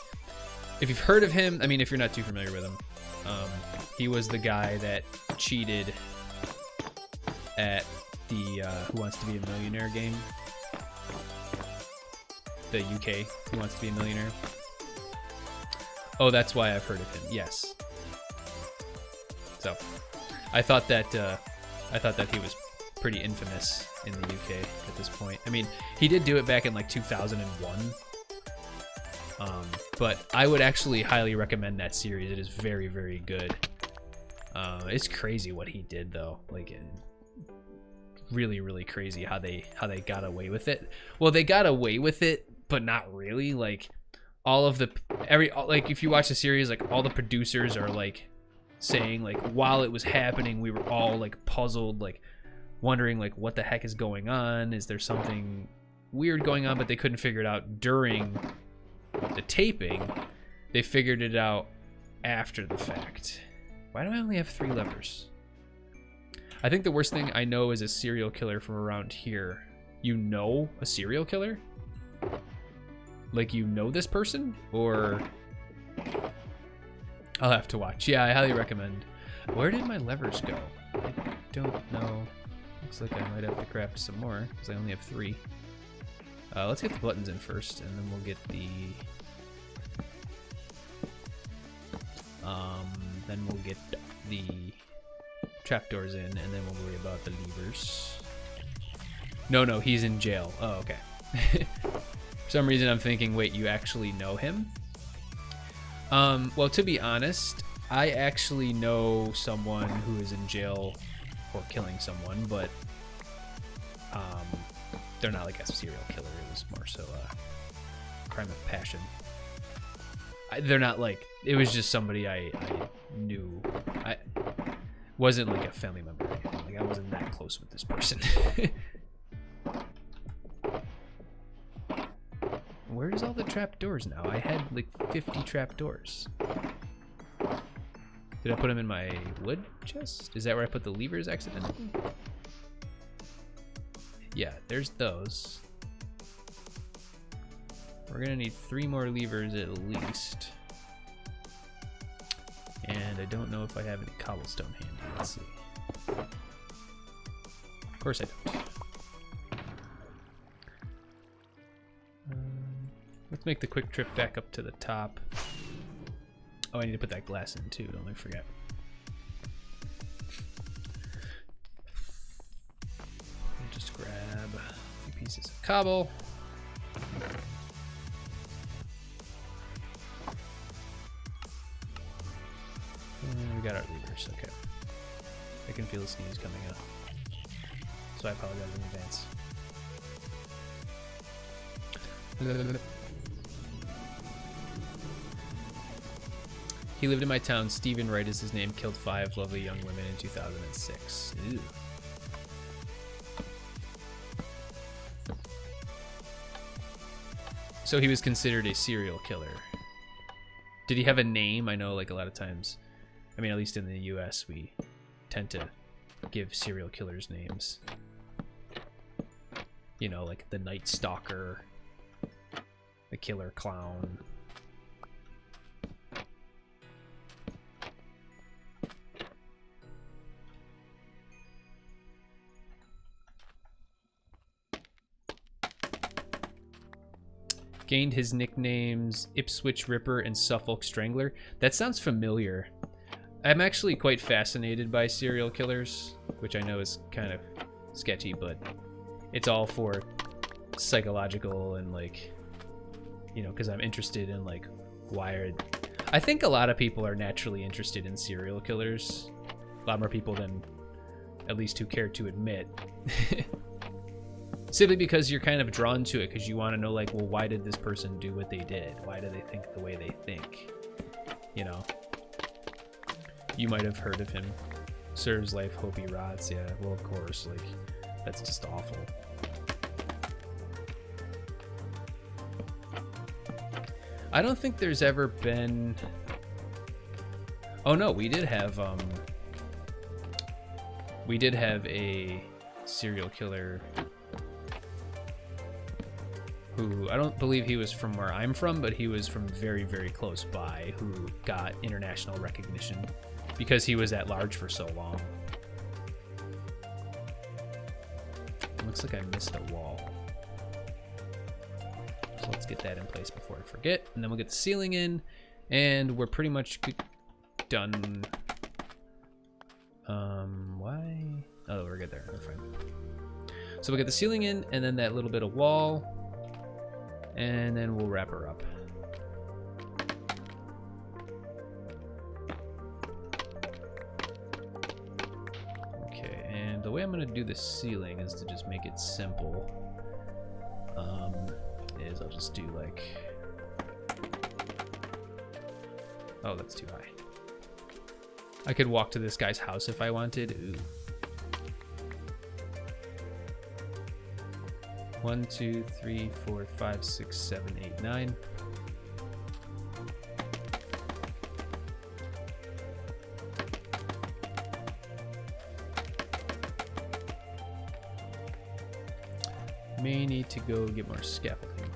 A: if you've heard of him, I mean, if you're not too familiar with him, he was the guy that cheated at the Who Wants to Be a Millionaire game. The UK Who Wants to Be a Millionaire. Oh, that's why I've heard of him. Yes. So, I thought that he was pretty infamous in the UK at this point. I mean, he did do it back in like 2001. But I would actually highly recommend that series. It is very, very good. It's crazy what he did, though. Like, really, really crazy how they got away with it. Well, they got away with it, but not really. Like, all of the like, if you watch the series, like, all the producers are like saying, like, while it was happening, we were all like puzzled, like wondering, like, what the heck is going on? Is there something weird going on? But they couldn't figure it out during the taping. They figured it out after the fact. Why do I only have 3 levers? I think the worst thing I know is a serial killer from around here. You know a serial killer? Like you know this person? Or... I'll have to watch. Yeah, I highly recommend. Where did my levers go? I don't know. Looks like I might have to craft some more, because I only have 3. Let's get the buttons in first, and then we'll get the... then we'll get the trapdoors in, and then we'll worry about the levers. No, he's in jail. Oh, okay. For some reason I'm thinking, wait, you actually know him? Well, to be honest, I actually know someone who is in jail for killing someone, but they're not like a serial killer. It was more so a crime of passion. They're not like, it was just somebody I knew. I wasn't like a family member or anything. Like I wasn't that close with this person. Where's all the trapdoors now? I had like 50 trapdoors. Did I put them in my wood chest? Is that where I put the levers accidentally? Yeah, there's those. We're gonna need 3 more levers at least. And I don't know if I have any cobblestone handy. Let's see. Of course I don't. Let's make the quick trip back up to the top. Oh, I need to put that glass in too, don't let me forget. I'll just grab a few pieces of cobble. And we got our levers, okay. I can feel the sneeze coming up. So I apologize in advance. He lived in my town. Stephen Wright is his name. Killed 5 lovely young women in 2006. Ew. So he was considered a serial killer. Did he have a name? I know like a lot of times, I mean at least in the US we tend to give serial killers names. You know, like the Night Stalker, the Killer Clown. Gained his nicknames Ipswich Ripper and Suffolk Strangler. That sounds familiar. I'm actually quite fascinated by serial killers, which I know is kind of sketchy, but it's all for psychological and like, you know, because I'm interested in like I think a lot of people are naturally interested in serial killers. A lot more people than at least who care to admit. Simply because you're kind of drawn to it because you want to know, like, well, why did this person do what they did? Why do they think the way they think? You know? You might have heard of him. Serves life, hope he rots. Yeah, well, of course. Like, that's just awful. I don't think there's ever been... Oh, no, we did have a serial killer... who I don't believe he was from where I'm from, but he was from very, very close by, who got international recognition because he was at large for so long. It looks like I missed a wall. So let's get that in place before I forget, and then we'll get the ceiling in, and we're pretty much done. Why? Oh, we're good there. We're fine. So we'll get the ceiling in, and then that little bit of wall. And then we'll wrap her up. Okay, and the way I'm gonna do the ceiling is to just make it simple. Is I'll just do like... Oh, that's too high. I could walk to this guy's house if I wanted. Ooh. 1, 2, 3, 4, 5, 6, 7, 8, 9. need to go get more scaffolding.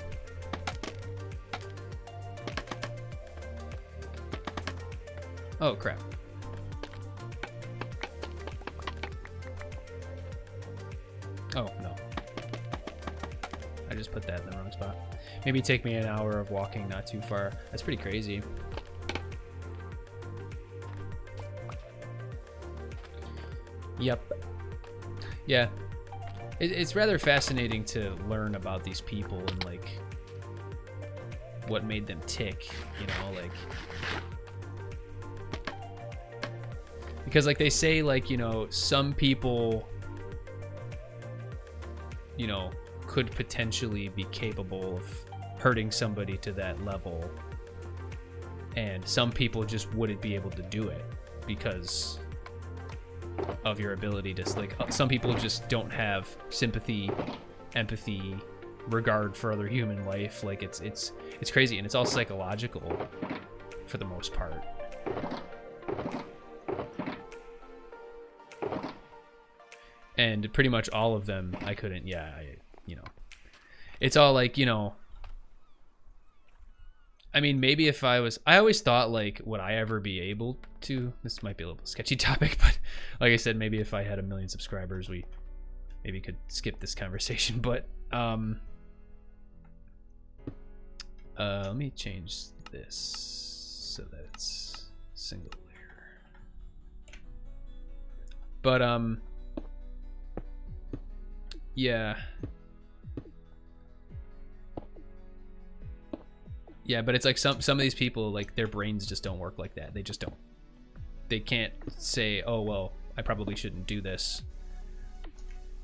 A: Oh, crap. Oh, no. I just put that in the wrong spot. Maybe take me an hour of walking not too far. That's pretty crazy. Yep. Yeah. It's rather fascinating to learn about these people and, like, what made them tick, you know, like... Because, like, they say, like, you know, some people, you know, could potentially be capable of hurting somebody to that level. And some people just wouldn't be able to do it because of your ability to, like, some people just don't have sympathy, empathy, regard for other human life. Like, it's crazy, and it's all psychological for the most part. And pretty much all of them, I couldn't, you know. It's all like, you know, I mean, maybe if I always thought, like, would I ever be able to, this might be a little sketchy topic, but like I said, maybe if I had 1 million subscribers, we maybe could skip this conversation, but, let me change this so that it's single layer. But, yeah. Yeah, but it's like some of these people, like, their brains just don't work like that. They just don't. They can't say, oh, well, I probably shouldn't do this.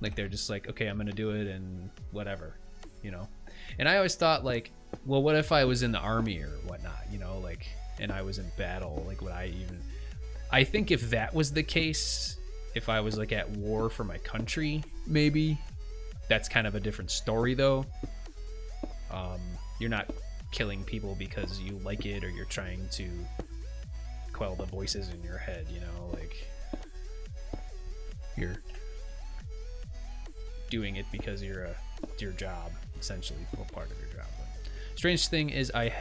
A: Like, they're just like, okay, I'm going to do it and whatever, you know? And I always thought, like, well, what if I was in the army or whatnot, you know, like, and I was in battle? Like, would I even... I think if that was the case, if I was, like, at war for my country, maybe. That's kind of a different story, though. You're not killing people because you like it or you're trying to quell the voices in your head, you know, like, you're doing it because you're your job, essentially, well, part of your job. But strange thing is I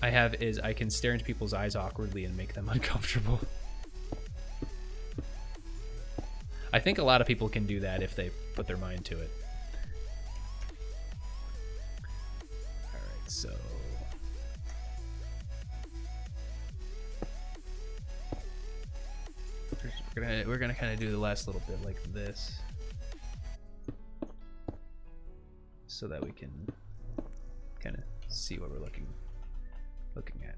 A: can stare into people's eyes awkwardly and make them uncomfortable. I think a lot of people can do that if they put their mind to it. Alright, so we're gonna kind of do the last little bit like this, so that we can kind of see what we're looking at.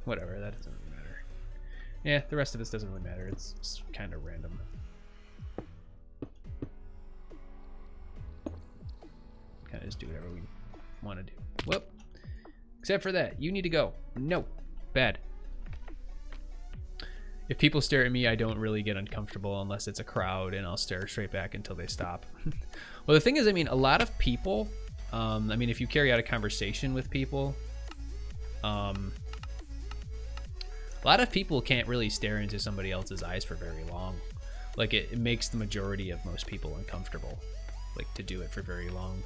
A: Whatever, that doesn't really matter. Yeah, the rest of this doesn't really matter. It's kind of random. Kind of just do whatever we want to do. Whoop. Except for that, you need to go. No. Bad. If people stare at me, I don't really get uncomfortable unless it's a crowd, and I'll stare straight back until they stop. Well, the thing is, I mean, a lot of people, I mean, if you carry out a conversation with people, a lot of people can't really stare into somebody else's eyes for very long. Like, it makes the majority of most people uncomfortable, like, to do it for very long.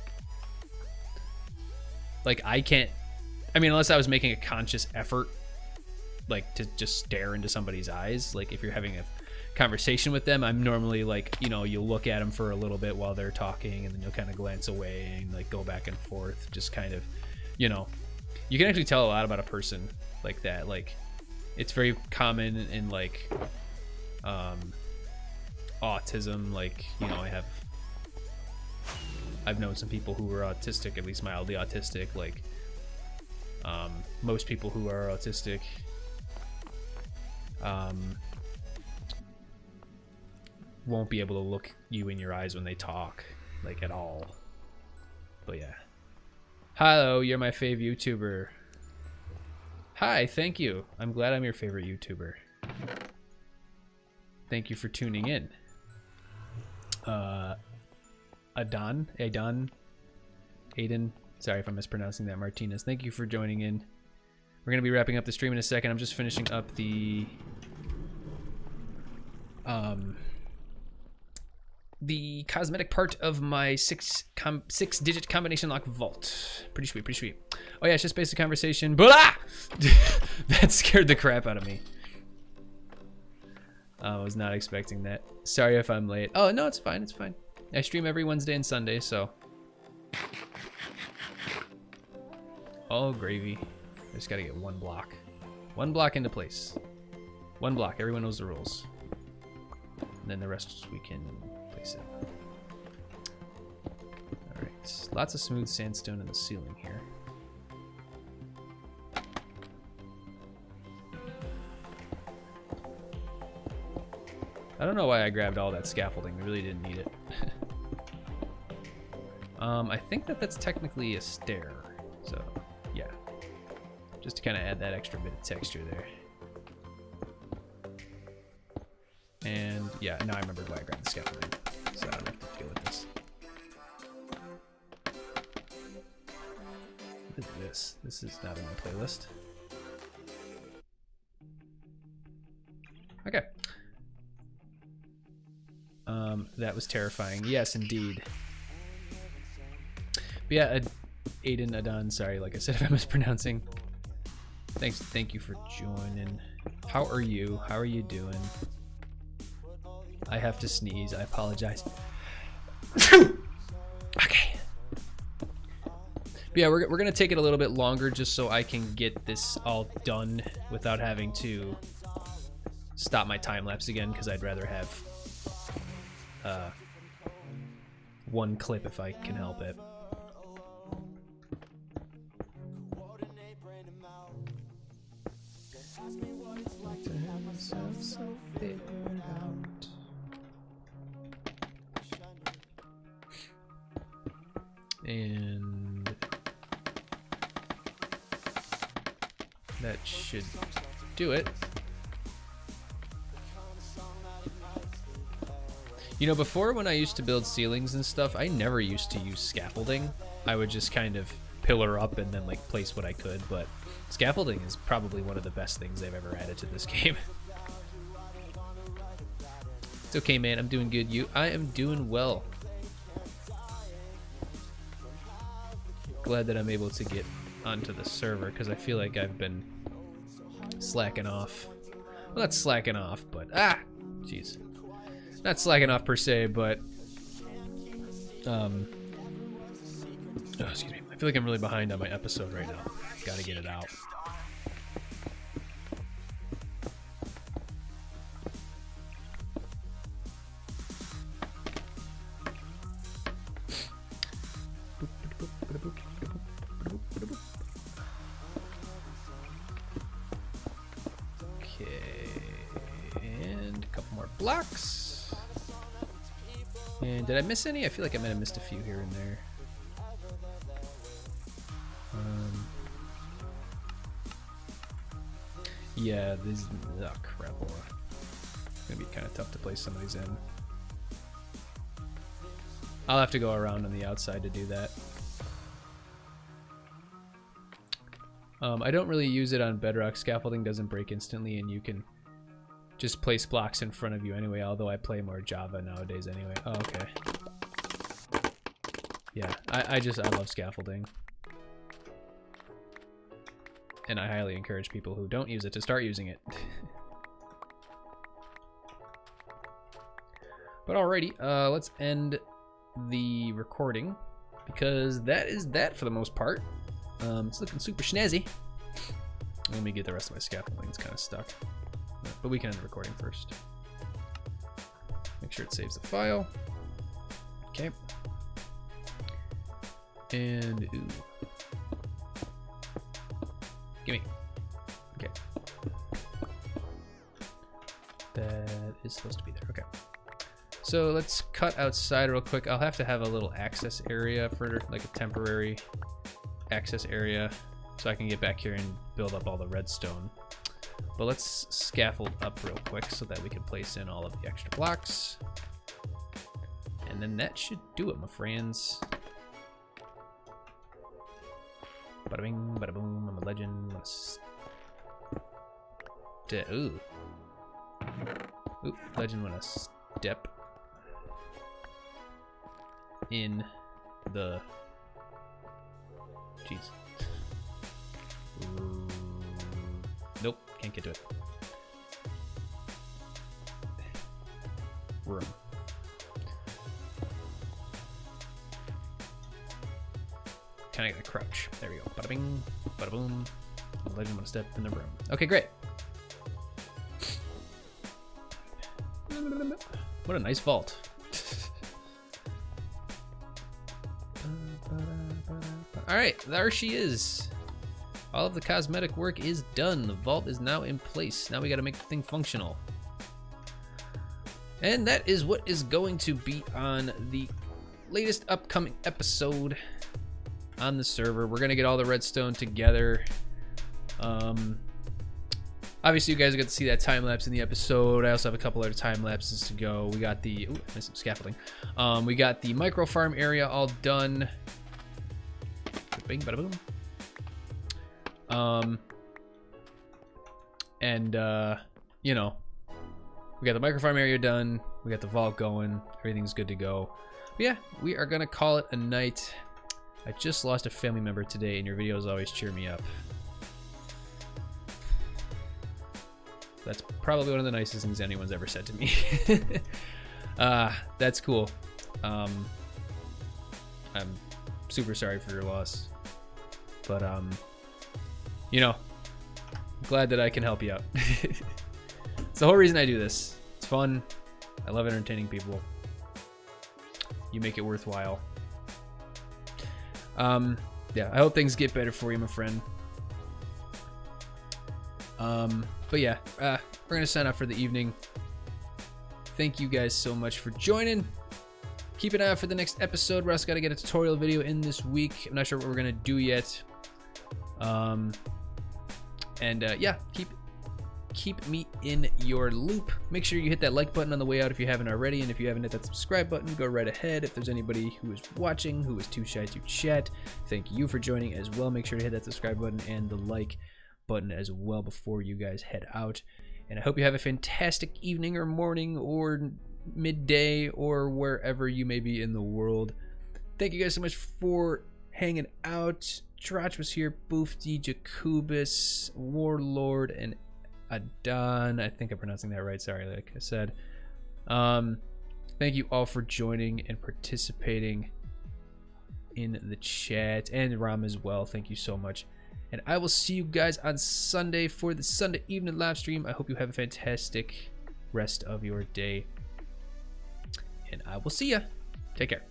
A: Like, I can't, I mean, unless I was making a conscious effort, like, to just stare into somebody's eyes. Like, if you're having a conversation with them, I'm normally like, you know, you'll look at them for a little bit while they're talking, and then you'll kind of glance away and, like, go back and forth, just kind of, you know, you can actually tell a lot about a person like that. Like, it's very common in, like, autism. Like, you know, I've known some people who were autistic, at least mildly autistic. Like, most people who are autistic won't be able to look you in your eyes when they talk, like, at all. But yeah. Hello, you're my fave YouTuber. Hi, thank you. I'm glad I'm your favorite YouTuber. Thank you for tuning in. Aiden, sorry if I'm mispronouncing that, Martinez. Thank you for joining in. We're gonna be wrapping up the stream in a second. I'm just finishing up the cosmetic part of my six-digit combination lock vault. Pretty sweet, pretty sweet. Oh yeah, it's just basic conversation. Blah! That scared the crap out of me. I was not expecting that. Sorry if I'm late. Oh no, it's fine, it's fine. I stream every Wednesday and Sunday, so. Oh, gravy. I just gotta get one block. One block into place. One block, everyone knows the rules. And then the rest we can place it. Alright, lots of smooth sandstone in the ceiling here. I don't know why I grabbed all that scaffolding, we really didn't need it. I think that's technically a stair, so yeah. Just to kind of add that extra bit of texture there. And yeah, now I remember why I grabbed the scaffolding, so I don't have to deal with this. What is this? This is not in my playlist. Okay. That was terrifying. Yes, indeed. But yeah, Aiden, Adon, sorry, like I said if I'm mispronouncing. Thank you for joining. How are you? How are you doing? I have to sneeze. I apologize. Okay. But yeah, we're gonna take it a little bit longer just so I can get this all done without having to stop my time lapse again, because I'd rather have one clip if I can help it. And that should do it. You know, before when I used to build ceilings and stuff, I never used to use scaffolding. I would just kind of pillar up and then like place what I could, but scaffolding is probably one of the best things they've ever added to this game. It's okay, man. I'm doing good. I am doing well. Glad that I'm able to get onto the server because I feel like I've been slacking off. Well, not slacking off, but jeez. Not slacking off per se, but oh, excuse me. I feel like I'm really behind on my episode right now. Gotta get it out. Okay, and a couple more blocks. And did I miss any? I feel like I might have missed a few here and there. Yeah, these. Oh crap! It's gonna be kind of tough to place some of these in. I'll have to go around on the outside to do that. I don't really use it on bedrock. Scaffolding doesn't break instantly, and you can just place blocks in front of you anyway, although I play more Java nowadays anyway. Oh, okay. Yeah, I love scaffolding. And I highly encourage people who don't use it to start using it. But alrighty, let's end the recording, because that is that for the most part. It's looking super snazzy. Let me get the rest of my scaffolding, it's kind of stuck. But we can end the recording first. Make sure it saves the file. Okay. And ooh. Gimme. Okay. That is supposed to be there. Okay. So let's cut outside real quick. I'll have to have a little access area for like a temporary access area so I can get back here and build up all the redstone. But let's scaffold up real quick so that we can place in all of the extra blocks. And then that should do it, my friends. Bada bing, bada boom, I'm a legend. step. Ooh. Ooh, legend wanna step in the. Jeez. Ooh. Nope, can't get to it. Room. Kind of gotta crouch. There we go. Bada bing, bada boom. Legend wanna step in the room. Okay, great. What a nice vault. Alright, there she is. All of the cosmetic work is done. The vault is now in place. Now we gotta make the thing functional. And that is what is going to be on the latest upcoming episode on the server. We're gonna get all the redstone together. Obviously you guys get to see that time lapse in the episode. I also have a couple other time lapses to go. We got the missed some scaffolding. We got the micro farm area all done. Bing, bada boom. You know, we got the micro farm area done. We got the vault going. Everything's good to go. But yeah, we are gonna call it a night. I just lost a family member today, and your videos always cheer me up. That's probably one of the nicest things anyone's ever said to me. That's cool. I'm super sorry for your loss. But, you know, I'm glad that I can help you out. It's the whole reason I do this. It's fun. I love entertaining people. You make it worthwhile. Yeah, I hope things get better for you, my friend. But yeah, we're gonna sign off for the evening. Thank you guys so much for joining. Keep an eye out for the next episode. We're also gotta get a tutorial video in this week. I'm not sure what we're gonna do yet. Yeah, keep me in your loop. Make sure you hit that like button on the way out if you haven't already, and if you haven't hit that subscribe button, go right ahead. If there's anybody who is watching who is too shy to chat, thank you for joining as well. Make sure to hit that subscribe button and the like button as well before you guys head out. And I hope you have a fantastic evening or morning or midday or wherever you may be in the world. Thank you guys so much for hanging out. Trotch was here, Boofty, Jacobus, Warlord, and Adon. I think I'm pronouncing that right. Sorry, like I said. Thank you all for joining and participating in the chat, and Ram as well. Thank you so much. And I will see you guys on Sunday for the Sunday evening live stream. I hope you have a fantastic rest of your day. And I will see ya. Take care.